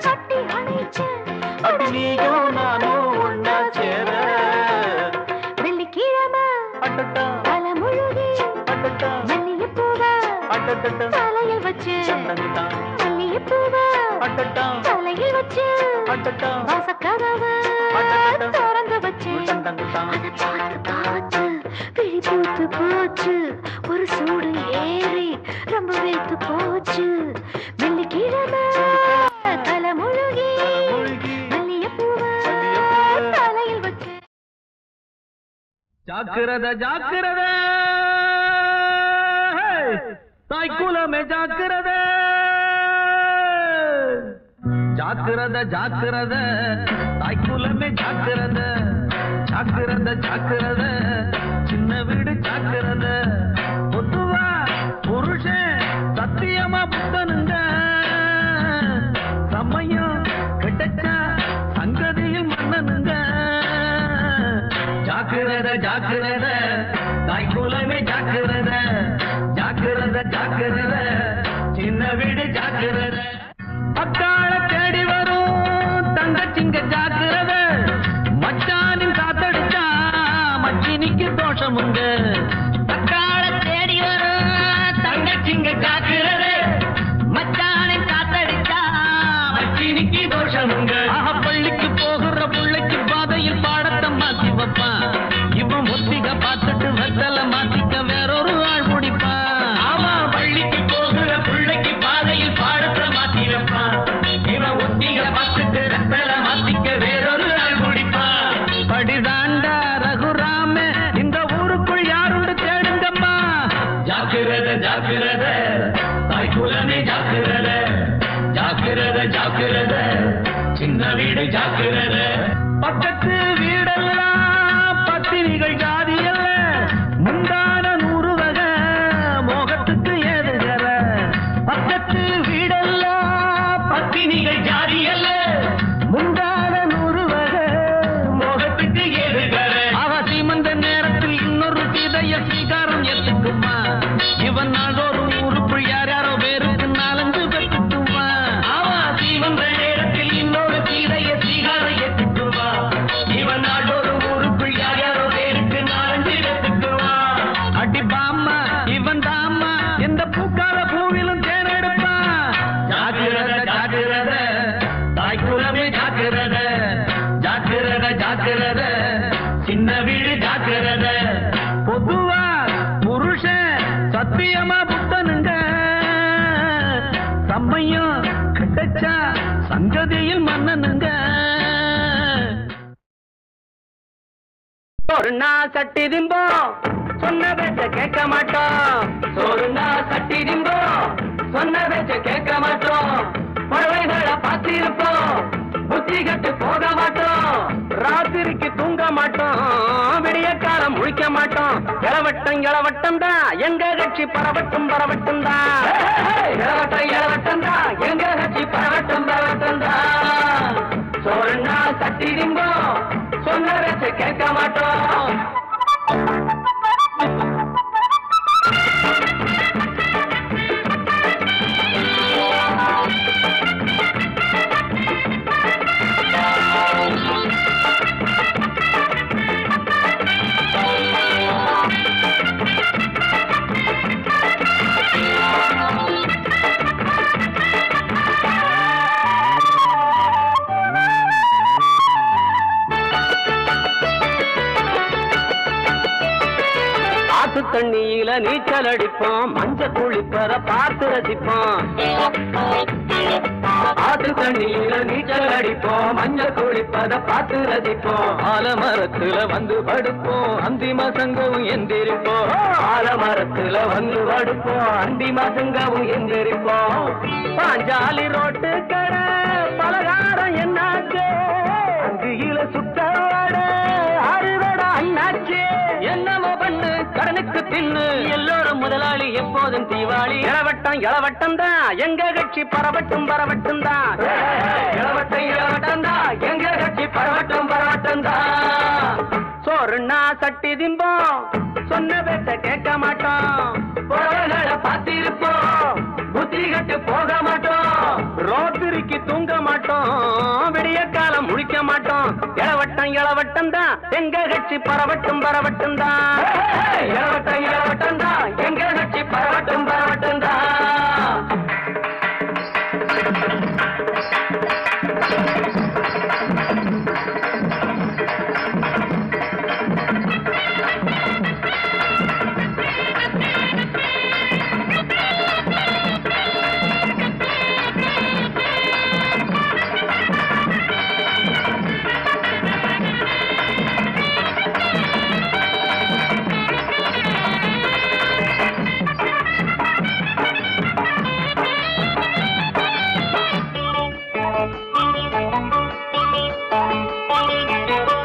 கட்டி அணைச்சு அடி நீயும் நானும் ஒன்னா சேர வெள்ளிக்கிழமை அடடா தலைமுழுகி அடடா மல்லிகைப்பூவ அடடா தலையில் வச்சு அடடா மல்லிகைப்பூவ அடடா தலையில் வச்சு அடடா வாசக்கதவை அடடா. திறந்து வச்சு அடடா. அதை பார்த்து பார்த்து விழி பூத்து போச்சு ஒரு சூடு ஏறி ரொம்ப வேத்து போச்சு வெள்ளிக்கிழமை தலைமுழுகி முழுகி மல்லிகைப்பூவ மல்லிகைப்பூவ தலையில் வச்சு ஜாக்கிரத ஜாக்கிரத தாய்க்குலமே ஜாக்கிரத ஜாக்கிரத ஜாக்கிரத தாய்க்குலமே ஜாக்கிரத ஜாக்கிரத ஜாக்கிரத சின்ன வீடு ஜாக்கிரத பொதுவா புருஷன் சத்தியமா புத்தனுங்க சமயம் கிடைச்சா சங்கதியில் மன்னனுங்க ஜாக்கிரத ஜாக்கிரத தாய்க்குலமே ஜாக்கிரத ஜாக்கிரத ஜாக்கிரத சின்ன வீடு ஜாக்கிரத அக்காள தேடி வரும் தங்கச்சிங்க ஜாக்கிரத மச்சானின் காத்தடிச்சா மச்சினிக்கு தோஷமுங்க அக்காள தேடி வரும் தங்கச்சிங்க ஜாக்கிரத மச்சானின் காத்தடிச்சா மச்சினிக்கு தோஷமுங்க பள்ளிக்கு போகிற பிள்ளைக்கு பாதையில் பாடத்தை மாத்தி வைப்பான் இவன் ஒத்திக பார்த்துட்டு வெத்தல மாத்திக்க வேறொரு ஜாக்கிரதை ஜாக்கிரதை தாய்க்குலமே ஜாக்கிரதை ஜாக்கிரதை ஜாக்கிரதை சின்ன வீடு ஜாக்கிரதை பக்கத்து வீடெல்லாம் பத்தினிகள் ஜாதி அல்ல முந்தான 100 வகை மோகத்துக்கு ஏதுகர பக்கத்து வீடெல்லாம் பத்தினிகள் ஜாதி அல்ல முந்தான 100 வகை மோகத்துக்கு ஏதுகர அவ சீமந்த நேரத்தில் இன்னொரு சீதைய சீகாரம் எத்துக்குமா இவன் நாடோறு ஊருக்குள் யார் யாரோ பேருக்கு 4-5 பெற்றுக்குமா அவ சீமந்த நேரத்தில் இன்னொரு சீதைய சீகாரம் எத்துக்குமா இவன் நாடோறு ஊருக்குள் யார் யாரோ பேருக்கு 4-5 பெற்றுக்குமா அடி பாம்மா இவன் தாம்மா எந்த பூக்கால பூவிலும் தேனெடுப்பா ஜாக்கிரதை ஜாக்கிரதை தாய்க்குலமே ஜாக்கிரதை ஜாக்கிரதை ஜாக்கிரதை சின்ன வீடு ஜாக்கிரதை பொதுவா புருஷன் சத்தியமா புத்தனுங்க சம்மையும் கிடைச்சா சங்கதியில் மன்னனுங்க சோறுனா சட்டி திம்போ சொன்ன பேச்ச கேட்க மாட்டோம் சோறுனா சட்டி திம்போ சொன்ன பேச்ச கேட்க மாட்டோம் பறவைகளை பார்த்திருப்போம் புத்தி கட்டு போக மாட்டோம் ராத்திரிக்கு தூங்க மாட்டோம் விடிய காலம் முழிக்க மாட்டோம் இளவட்டம் தான் எங்க கட்சி பரவட்டும் தான் இளவட்டம் தான் எங்க கட்சி பரவட்டும் தான் சோறுனா சட்டி திம்போ சொன்ன பேச்ச கேட்க மாட்டோம் தண்ணியில நீச்சல் அடிப்போம் மஞ்ச குளிப்பத பார்த்து ரசிப்போம் ஆத்து தண்ணியில நீச்சல் அடிப்போம் மஞ்ச குளிப்பத பார்த்து ரசிப்போம் ஆலமரத்துல வந்து படுப்போம் அந்தி மசங்கவும் எந்திரிப்போம் ஆலமரத்துல வந்து படுப்போம் அந்தி மசங்கவும் எந்திரிப்போம் பாஞ்சாலி ரோட்டு கடை பலகாரம் என்னாச்சு அங்கியில சுத்தவாட அறுவடை அண்ணாச்சு என்னமோ பண்ணு கடனுக்கு தின்னு எல்லோரும் முதலாளி எப்போதும் தீவாளி இளவட்டம் தான் எங்க கட்சி பரவட்டும் தான் இளவட்டம் தான் எங்க கட்சி பரவட்டும் தான் சோறுனா சட்டி திம்போம் சொன்ன பேச்ச கேட்க மாட்டோம் புறவைகளை பார்த்திருப்போம் புத்தி கட்டு போக மாட்டோம் ரோத்திரிக்கு தூங்க மாட்டோம் விடிய காலம் முழிக்க மாட்டோம் இளவட்டம் தான் எங்க கட்சி பரவட்டும் தான் இளவட்டம் தான் எங்க கட்சி பரவட்டும் தான்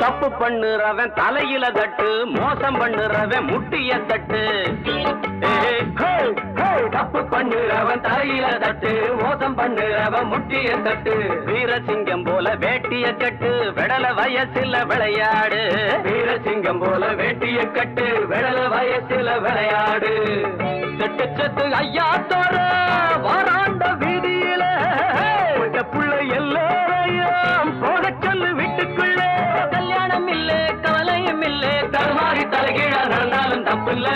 தப்பு பண்ணுறவன் தலையில தட்டு மோசம் பண்ணுறவன் முட்டிய தட்டு தப்பு பண்ணுறவன் தலையில தட்டு மோசம் பண்ணுறவன் முட்டிய தட்டு வீரசிங்கம் போல வேட்டிய கட்டு விடல வயசுல விளையாடு வீரசிங்கம் போல வேட்டிய கட்டு விடல வயசுல விளையாடு செட்டு செத்து ஐயா தோற வாராண்ட வீதியில புள்ள எல்லாரையும் போக சொல்லு வீட்டுக்குள்ள கல்யாணம் இல்ல கவலையும் இல்ல தருமாறி தலைகீழா நடந்தாலும் தப்பு இல்ல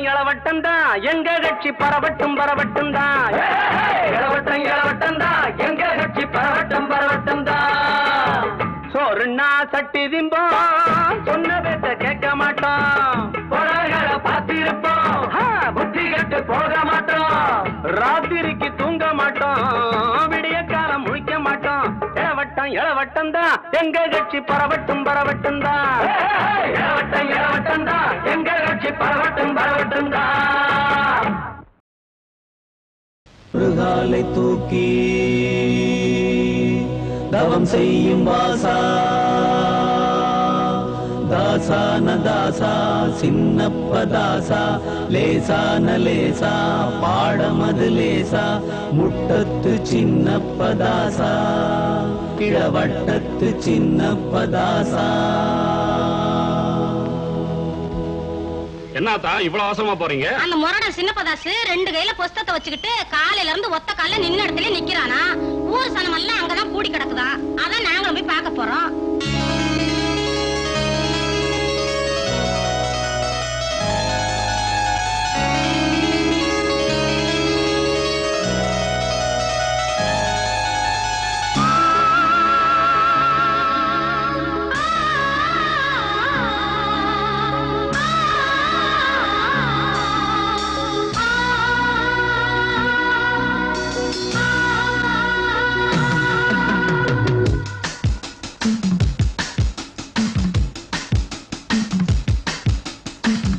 இளவட்டம் தான் எங்க கட்சி பரவட்டும் தான் இளவட்டம் தான் எங்க கட்சி பரவட்டும் தான் சோறுனா சட்டி திம்போம் சொன்ன பேச்ச கேட்க மாட்டோம் புறவைகளை பார்த்திருப்போம் புத்தி கட்டு போக மாட்டோம் ராத்திரிக்கு தூங்க மாட்டோம் விடிய காலம் முழிக்க மாட்டோம் இளவட்டம் தான் எங்க கட்சி பரவட்டும் தான் இளவட்டம் தான் எங்க கட்சி பரவட்டும் தான் ஒரு காலை தூக்கி தவம் செய்யும் வாசா தாசான தாசா சின்னப்ப தாசா லேசான லேசா பாடமது லேசா முட்டத்து சின்னப்ப தாசா கிழவட்டத்து சின்னப்ப தாசா. என்னத்தா இவ்வளவு அவசரமா போறீங்க? அந்த முரட சின்னப்பதாசு 2 கையில புஸ்தத்தை வச்சுக்கிட்டு காலையில இருந்து ஒத்த கால நின்ன இடத்துல நிக்கிறானா. ஊர் சனம் எல்லாம் அங்கதான் கூடி கிடக்குதா. அதான் நாங்களும் போய் பார்க்க போறோம்.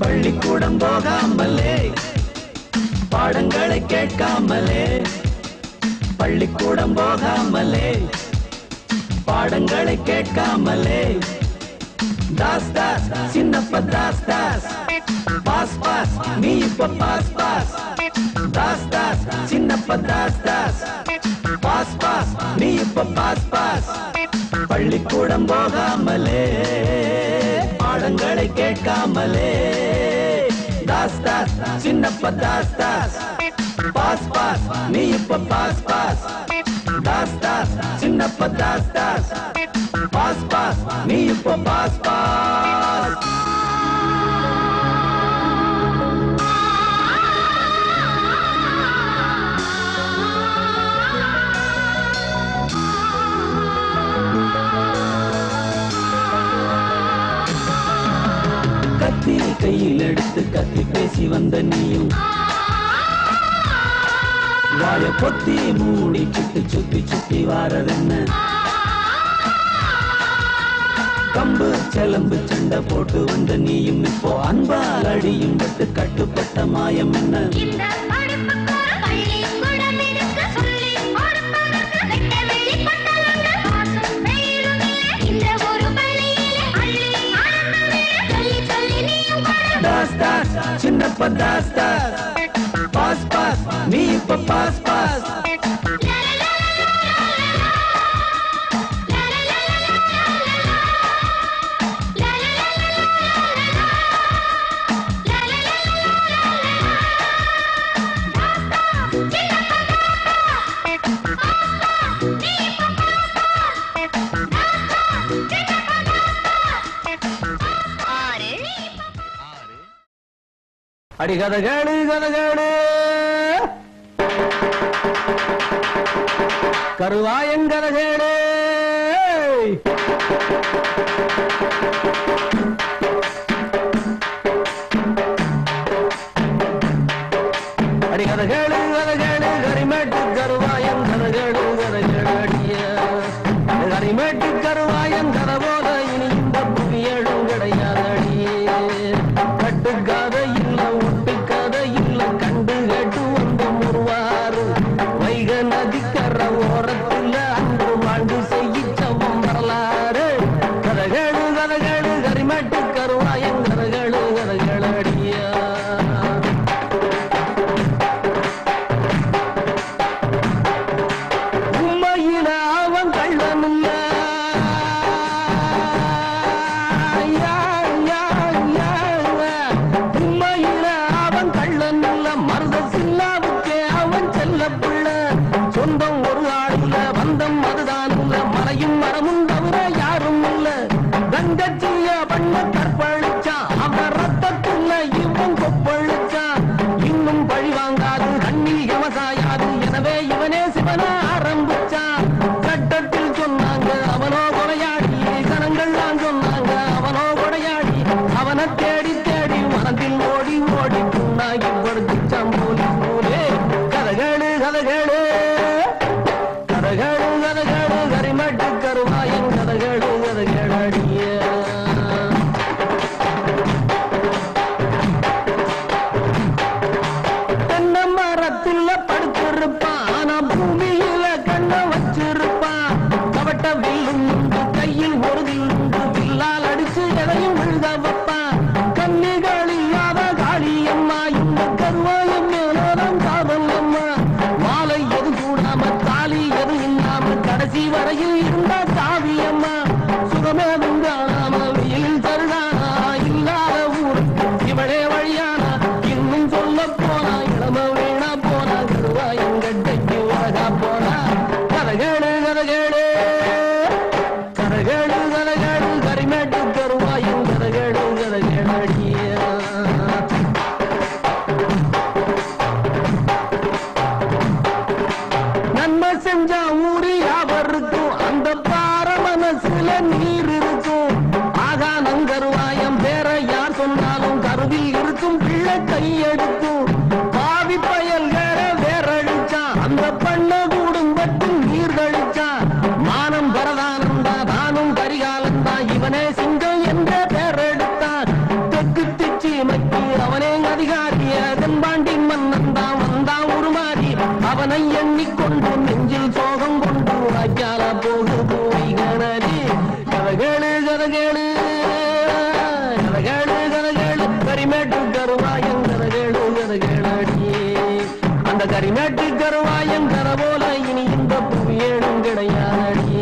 பள்ளிக்கூடம் போகாமலே பாடங்களை கேட்காமலே பள்ளிக்கூடம் போகாமலே பாடங்களை கேட்காமலே தாஸ் தாஸ் சின்னப்ப தாஸ் தாஸ் பாஸ் பாஸ் நீ இப்ப pass pass Das Das Chinnappa Das Das pass pass நீ இப்ப பாஸ் பாஸ் பள்ளிக்கூடம் போகாமலே பாடங்களை கேட்காமலே தாஸ் தாஸ் சின்னப்ப தாஸ் தாஸ் பாஸ் பாஸ் நீ இப்ப pass pass Das Das Chinnappa Das Das pass pass நீ இப்ப பாஸ் பாஸ். கத்தி கையில் எடுத்து கத்தி பேசி வந்த நீயும் வாய பொத்தி மூடிக்கிட்டு சுத்தி சுத்தி வாரதென்ன கம்பு செலம்பு சண்டை போட்டு வந்த நீயும் இப்போ அன்பால் அடியும் பட்டு கட்டுப்பட்ட மாயம் என்ன? தாஸ் தாஸ் சின்னப்ப தாஸ் தாஸ் பாஸ் பாஸ் நீ இப்ப பாஸ் பாஸ். அடி கதகாடு கதகாடு கருவாயங்கதகாடு அடி கதகாடு கதகாடு கரிமேட்டு கருவாயன் கதகாடு கதகாடு அடிய கரிமேட்டு கருவாயன் கதை போல இனி இந்த புவியழும் கிடையாது அடியே. கட்டுக்காத இல்ல ஒட்டுக்காத இல்ல கண்டு கேட்டு வந்த முருவாரு வைக நதிக்கர ஓரத்துல அன்று வாழ்ந்து செய்யிச்சவம் வரலாறு. கதகேடு கதகேடு கரிமேட்டு கருவாயன் கதகேடு கதகேடு அடியா. உண்மையில அவன் கள்ளமில்ல சொந்தம் ஒரு ஆளுல பந்தம் அதுதான் இல்ல மலையும் மரமும் தவிர யாரும் இல்ல. தங்கச்சிய பண்ண கற்பழிச்சான் அவன் ரத்தத்துல இவன் கொப்பழிச்சான். இன்னும் பழி வாங்காது கண்ணில் எமசாயாது எனவே இவனே சிவன ஆரம்பிச்சான். சட்டத்தில் சொன்னாங்க அவனோ கொலையாடி கணங்கள்லாம் சொன்னாங்க அவனோ கொடையாடி. அவனை தேடி தேடி மனத்தில் ஓடி ஓடி புண்ணாகி படுத்துச்சான் போலி அவனை எண்ணிக்கொண்டு நெஞ்சில் சோகம் கொண்டு வாய்க்கால போகுது வைகனடி. கதகேளு கதகேளு கதகேளு கதகேளு கரிமேட்டு கருவாயன் கதகேளு கதகேளடி. அந்த கரிமேட்டு கருவாயன் கர போல இனி இந்த புவியேடும் கிடையாதடி.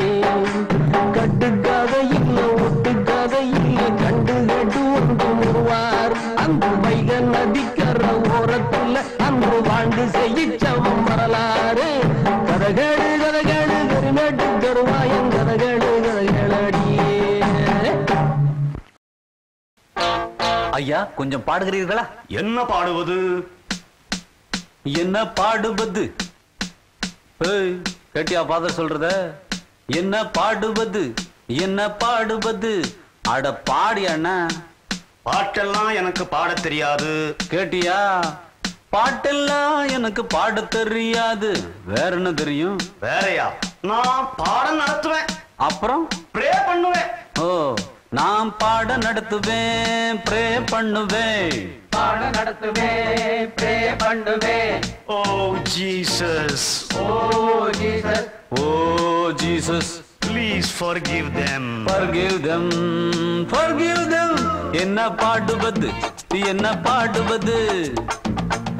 கட்டுக்காத இல்ல ஒட்டுக்காத இல்ல கண்டு கட்டு ஒன்று முருவார். அந்த வைக நதிக்கர ஓரத்துல அன்று வாழ்ந்து செய்யிச்சவம் வரலாறு. கதகேடு கதகேடு கரிமேட்டு கருவாயன் கதகேடு கதகேளடி. ஐயா கொஞ்சம் பாடுகிறீர்களா? என்ன பாடுவது? என்ன பாடுவது? கேட்டியா பாதர் சொல்றத? என்ன பாடுவது என்ன பாடுவது? அட பாடி அண்ணா. பாட்டெல்லாம் எனக்கு பாட தெரியாது. கேட்டியா? பாட்டெல்லாம் எனக்கு பாட தெரியாது. வேற என்ன தெரியும்? வேறையா? நான் பாடம் நடத்துவேன். அப்புறம் ப்ரே பண்ணுவேன். ஓ நான் பாட நடத்துவேன் ப்ரே பண்ணுவேன். பாட நடத்துவேன் ப்ரே பண்ணுவேன். O Jesus, O Jesus, O Jesus please forgive them. forgive them forgive them. என்ன பாடுவது என்ன பாடுவது?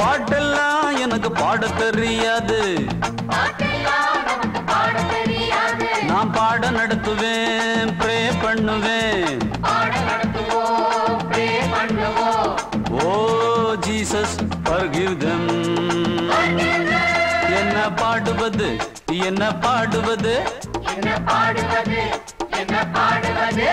பாட்டெல்லாம் எனக்கு பாட தெரியாது. நான் பாட நடத்துவேன் ப்ரே பண்ணுவேன். O Jesus forgive them. என்ன பாடுவது என்ன பாடுவது? என்ன பாடுவது என்ன பாடுவது?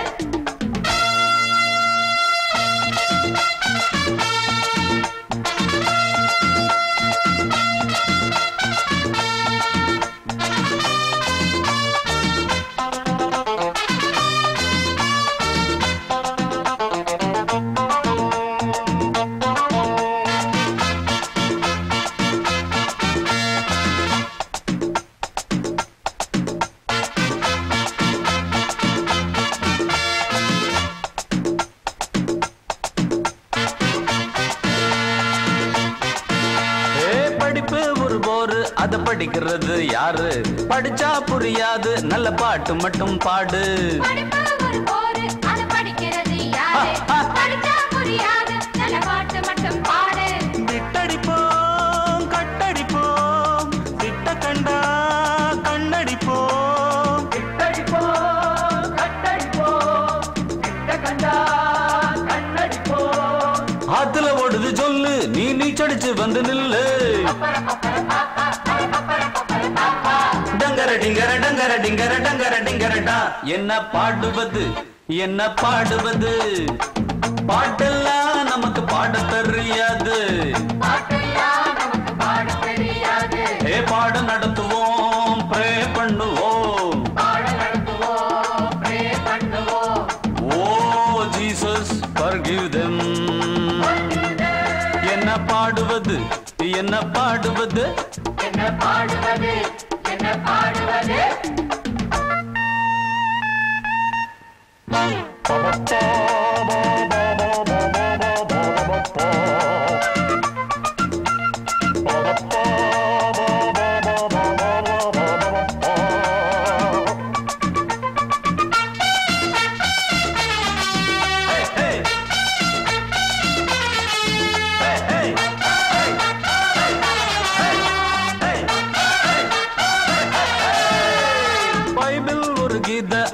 அத படிக்கிறது யாரு? படிச்சா புரியாது நல்ல பாட்டு மட்டும் பாடு. விட்டடிப்போம் கட்டடிப்போம் விட்ட கண்டா கண்ணடிப்போம். விட்டடிப்போம் கட்டடிப்போம் விட்ட கண்டா கண்ணடிப்போம். ஆத்துல ஓடுது சொல்லு நீ நீச்சடிச்சு வந்து நில்லு. டங்கர டிங்கர டங்கர டிங்கர டங்கர டிங்கரடா. என்ன பாடுவது என்ன பாடுவது? பாட்டெல்லாம் நமக்கு பாட தெரியாது. ஏ பாட நடத்துவோம் ப்ரே பண்ணுவோம். ஓ ஜீசஸ் forgive them. என்ன பாடுவது என்ன பாடுவது? என்ன பாடுவது என்ன பாடுவது?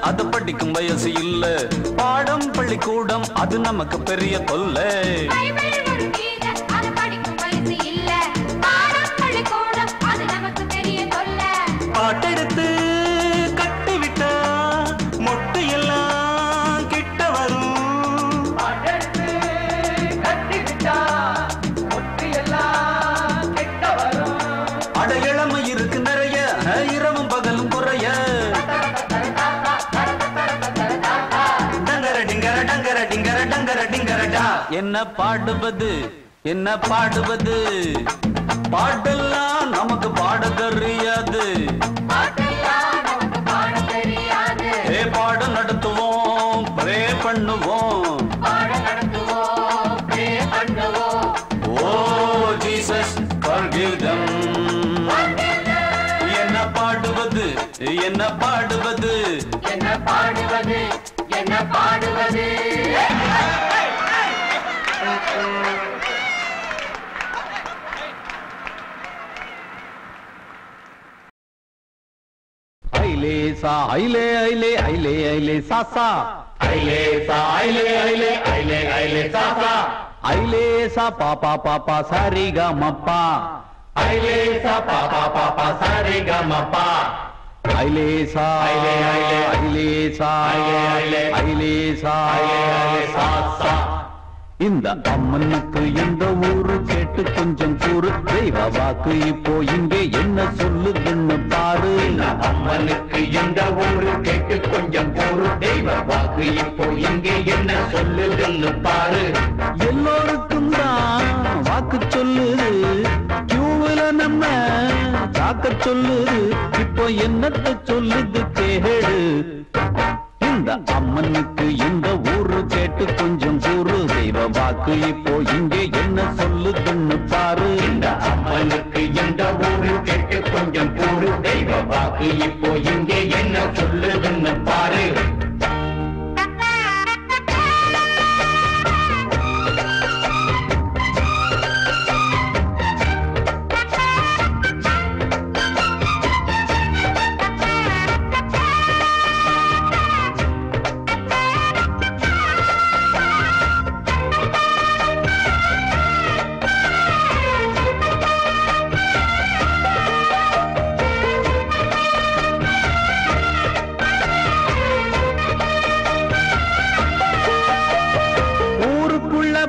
அது படிக்கும் வயசு இல்ல. பாடம் பள்ளிக்கூடம் அது நமக்கு பெரிய தொல்லை. பாட்டெடுத்து கட்டிவிட்டா மொட்டை எல்லாம் கிட்ட வரும். பாட்டெடுத்து கட்டிவிட்டா மொட்டை எல்லாம் கிட்ட வரும். அட இளமை இருக்கு நிறைய இரவும் பகலும் குறைய. என்ன பாடுவது என்ன பாடுவது? பாட்டெல்லாம் நமக்கு பாட தெரியாது. ஏ பாட நடத்துவோம் ப்ரே பண்ணுவோம். ஓ ஜீசஸ் forgive them. என்ன பாடுவது என்ன பாடுவது என்ன பாடுவது ஐலேசா ஐலே ஐலே ஐலே ஐலே சாசா ஐலேசா ஐலே ஐலே ஐலே ஐலே சாசா ஐலேசா பாப்பா பாப்பா சரிகா மப்பா ஐலேசா பாப்பா பாப்பா சரிகா மப்பா ஐலேசா ஐலே ஐலே ஐலேசா ஐலே ஐலே ஐலேசா ஐலே ஐலே சாசா இந்த அம்மனுக்கு எந்த ஊரு கேட்டு கொஞ்சம் கூறு தெய்வ வாக்கு இப்போ இங்கே என்ன சொல்லுதுன்னு பாரு அம்மனுக்கு எந்த ஊரு கேட்டு கொஞ்சம் கூறு தெய்வ வாக்கு இப்போ இங்கே என்ன சொல்லுதுன்னு பாரு எல்லோருக்கும் தான் வாக்கு சொல்லுது கியூவில நம்ம காக்க சொல்லுது இப்போ என்னத்தை சொல்லுது கேடு இந்த அம்மனுக்கு இந்த ஊரு கேட்டு கொஞ்சம் கூறு தெய்வ வாக்கு இப்போ இங்கே என்ன சொல்லுதுன்னு பாரு இந்த அம்மனுக்கு இந்த ஊரு கேட்டு கொஞ்சம் கூறு தெய்வ வாக்கு இப்போ இங்கே என்ன சொல்லுதுன்னு பாரு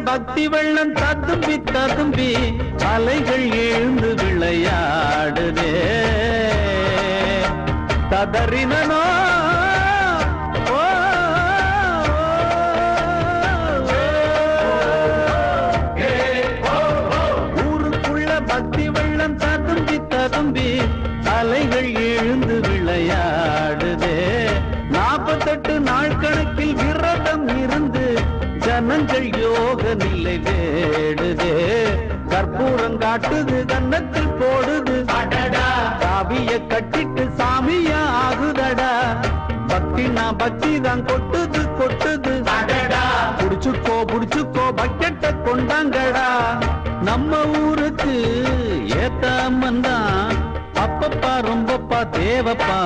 பக்தி வெள்ளம் ததும்பி ததும்பி அலைகள் எழுந்து விளையாடுதே ததறினோ ஊருக்குள்ள பக்தி வெள்ளம் ததும்பி ததும்பி அலைகள் எழுந்து விளையாடுதே 48 நாள் கணக்கில் விரதம் இருந்து ஜனங்கள் யோக நிலை வேடுதே கற்பூரம் காட்டுது கன்னத்தில் போடுது சாவிய கட்டிட்டு சாமியா ஆகுதடா பக்தினா பக்தி தான் கொட்டுது கொட்டுது புடிச்சுக்கோ புடிச்சுக்கோ பக்கெட்ட கொண்டாங்கடா நம்ம ஊருக்கு ஏத்த அம்மன் தான் அப்பப்பா ரொம்பப்பா தேவப்பா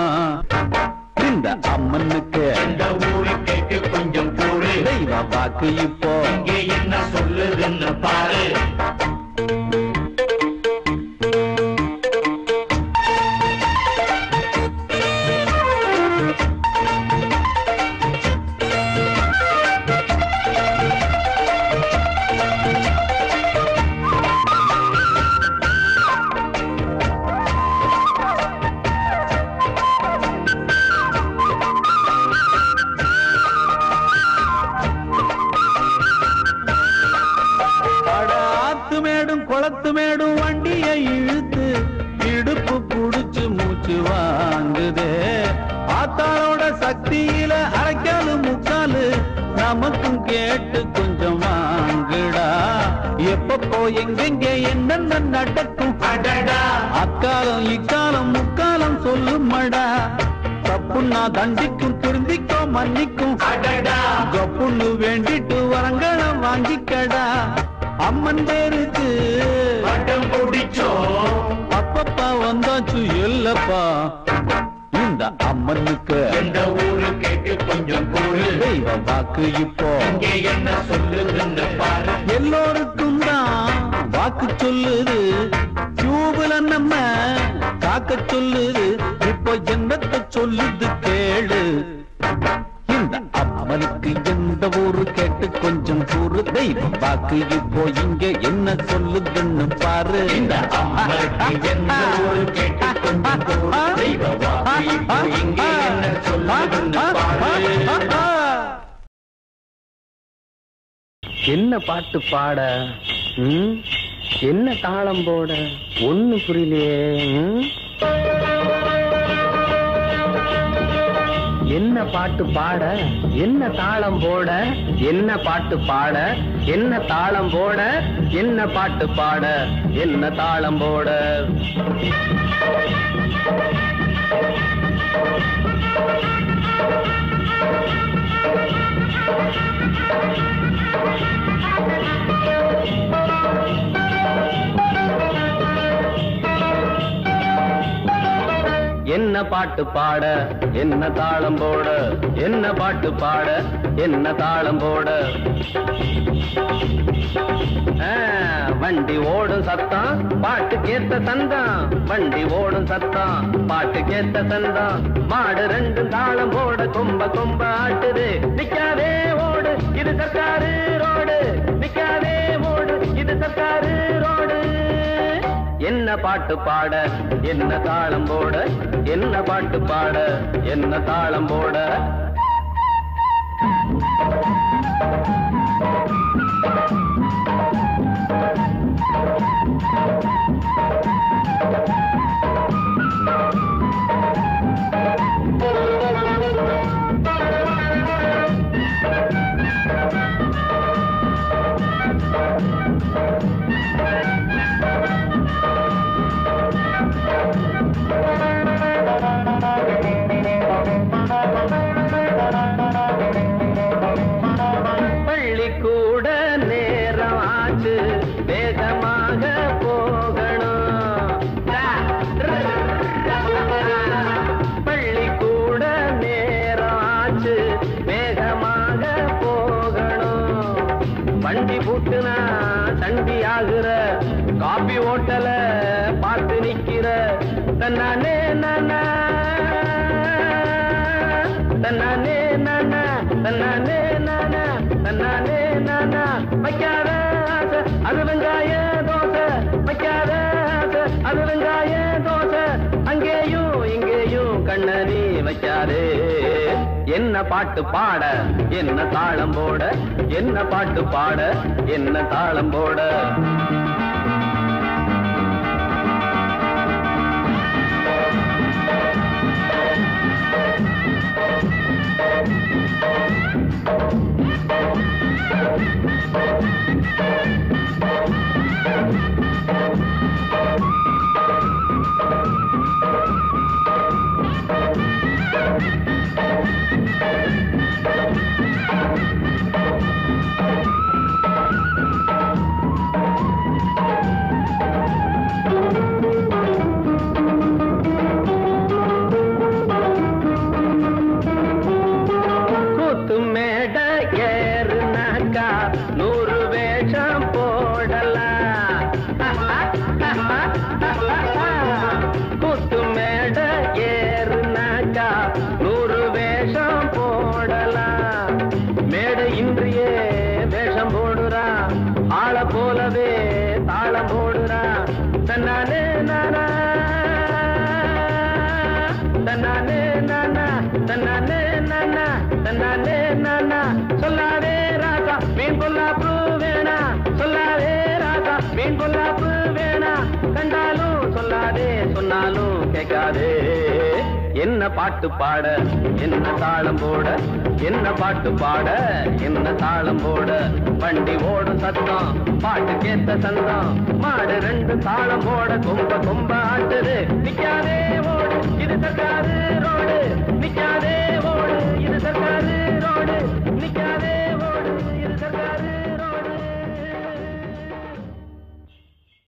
இந்த அம்மனுக்கு இந்த ஊரு கேட்டு கொஞ்சம் கூறு தெய்வ வாக்கு இப்போ இங்கே என்ன சொல்லுதுன்னு பாரு குளத்து மேடும் வண்டியை இழுத்து இடுப்பு புடிச்சு மூச்சு வாங்குதே ஆத்தாளோட சக்தியில அரைக்காலு முக்காலு நமக்கும் கேட்டு கொஞ்சம் வாங்குடா எப்பப்போ எங்கெங்க என்னென்ன நடக்கும் அக்காலம் இக்காலம் முக்காலம் சொல்லுமடா தப்புன்னா தண்டிக்கும் திருந்திக்கோ மன்னிக்கும் கப்புன்னு வேண்டிட்டு வரங்களும் வாங்கிக்கடா அம்மன் பேருக்கு பட்டம் பிடிச்சோ அப்பப்பா வந்தாச்சு இல்லப்பா இந்த அம்மனுக்கு இந்த ஊரு கேட்டு கொஞ்சம் கூறு தெய்வ வாக்கு இப்போ இங்கே என்ன சொல்லுதுன்னு பாரு எல்லோருக்கும் தான் வாக்கு சொல்லுது கியூபுல நம்ம காக்க சொல்லுது இப்போ என்னத்தை சொல்லுது கேளு இந்த அம்மனுக்கு எந்த ஊரு கேட்டு கொஞ்சம் கூறு தெய்வ வாக்கு இப்போ இங்க என்ன சொல்லுதுன்னு பாரு இந்த அம்மனுக்கு எந்த ஊரு கேட்டு கொஞ்சம் கூறு தெய்வ வாக்கு இப்போ இங்க என்ன சொல்லுதுன்னு பாரு என்ன பாட்டு பாட என்ன தாளம் போட ஒண்ணு புரியலையே என்ன பாட்டு பாட என்ன தாளம் போட என்ன பாட்டு பாட என்ன தாளம் போட என்ன பாட்டு பாட என்ன தாளம் போட என்ன பாட்டு பாட என்ன தாளம் போட, என்ன பாட்டு பாட என்ன தாளம் போட. வண்டி ஓடும் சத்தம் பாட்டுக்கேத்த சந்தம், வண்டி ஓடும் சத்தம் பாட்டுக்கேத்த சந்தம். மாடு ரெண்டும் தாளம் போட கொம்ப கொம்ப ஆட்டுது. நிக்காதே ஓடு இது சர்க்காரு ரோடு, நிக்காதே ஓடு இது சர்க்காரு ரோடு. என்ன பாட்டு பாட என்ன தாளம் போட, என்ன பாட்டு பாட என்ன தாளம் போட. பள்ளிக்கூட நேரம் ஆச்சு வேகமாக போகணும். பள்ளிக்கூட நேரம் ஆச்சு வேகமாக போகணும். வண்டி பூட்டுனா சண்டி ஆகுற, காபி ஓட்டல பார்த்து நிக்கிற. தன்னானே நானா தன்னானே நானா தன்னானே நானா தன்னானே நானா. வைக்காத ஆசை அது வெங்காய தோசை, வைக்காத ஆசை அது வெங்காய தோசை. அங்கேயும் இங்கேயும் கண்ணனி வைக்காதே. என்ன பாட்டு பாட என்ன தாளம் போட, என்ன பாட்டு பாட என்ன தாளம் போட. போலவே தாளம் போடுறா. தன்னானே நானா தன்னானே நானா தன்னானே நானா தன்னானே நானா. சொல்லாதே ராசா மீன் பொல்லாப்பு வேணா, சொல்லாதே ராசா மீன் பொல்லாப்பு வேணா. கண்டாலும் சொல்லாதே சொன்னாலும் கேட்காதே. என்ன பாட்டு பாட என்ன தாளம் போட, என்ன பாட்டு பாட என்ன தாளம் போட. வண்டி ஓடும் சத்தம் பாட்டுக்கேத்த சந்தம், மாடு ரெண்டு தாளம் போட கொம்ப கொம்ப ஆட்டுது. நிக்காதே ஓடு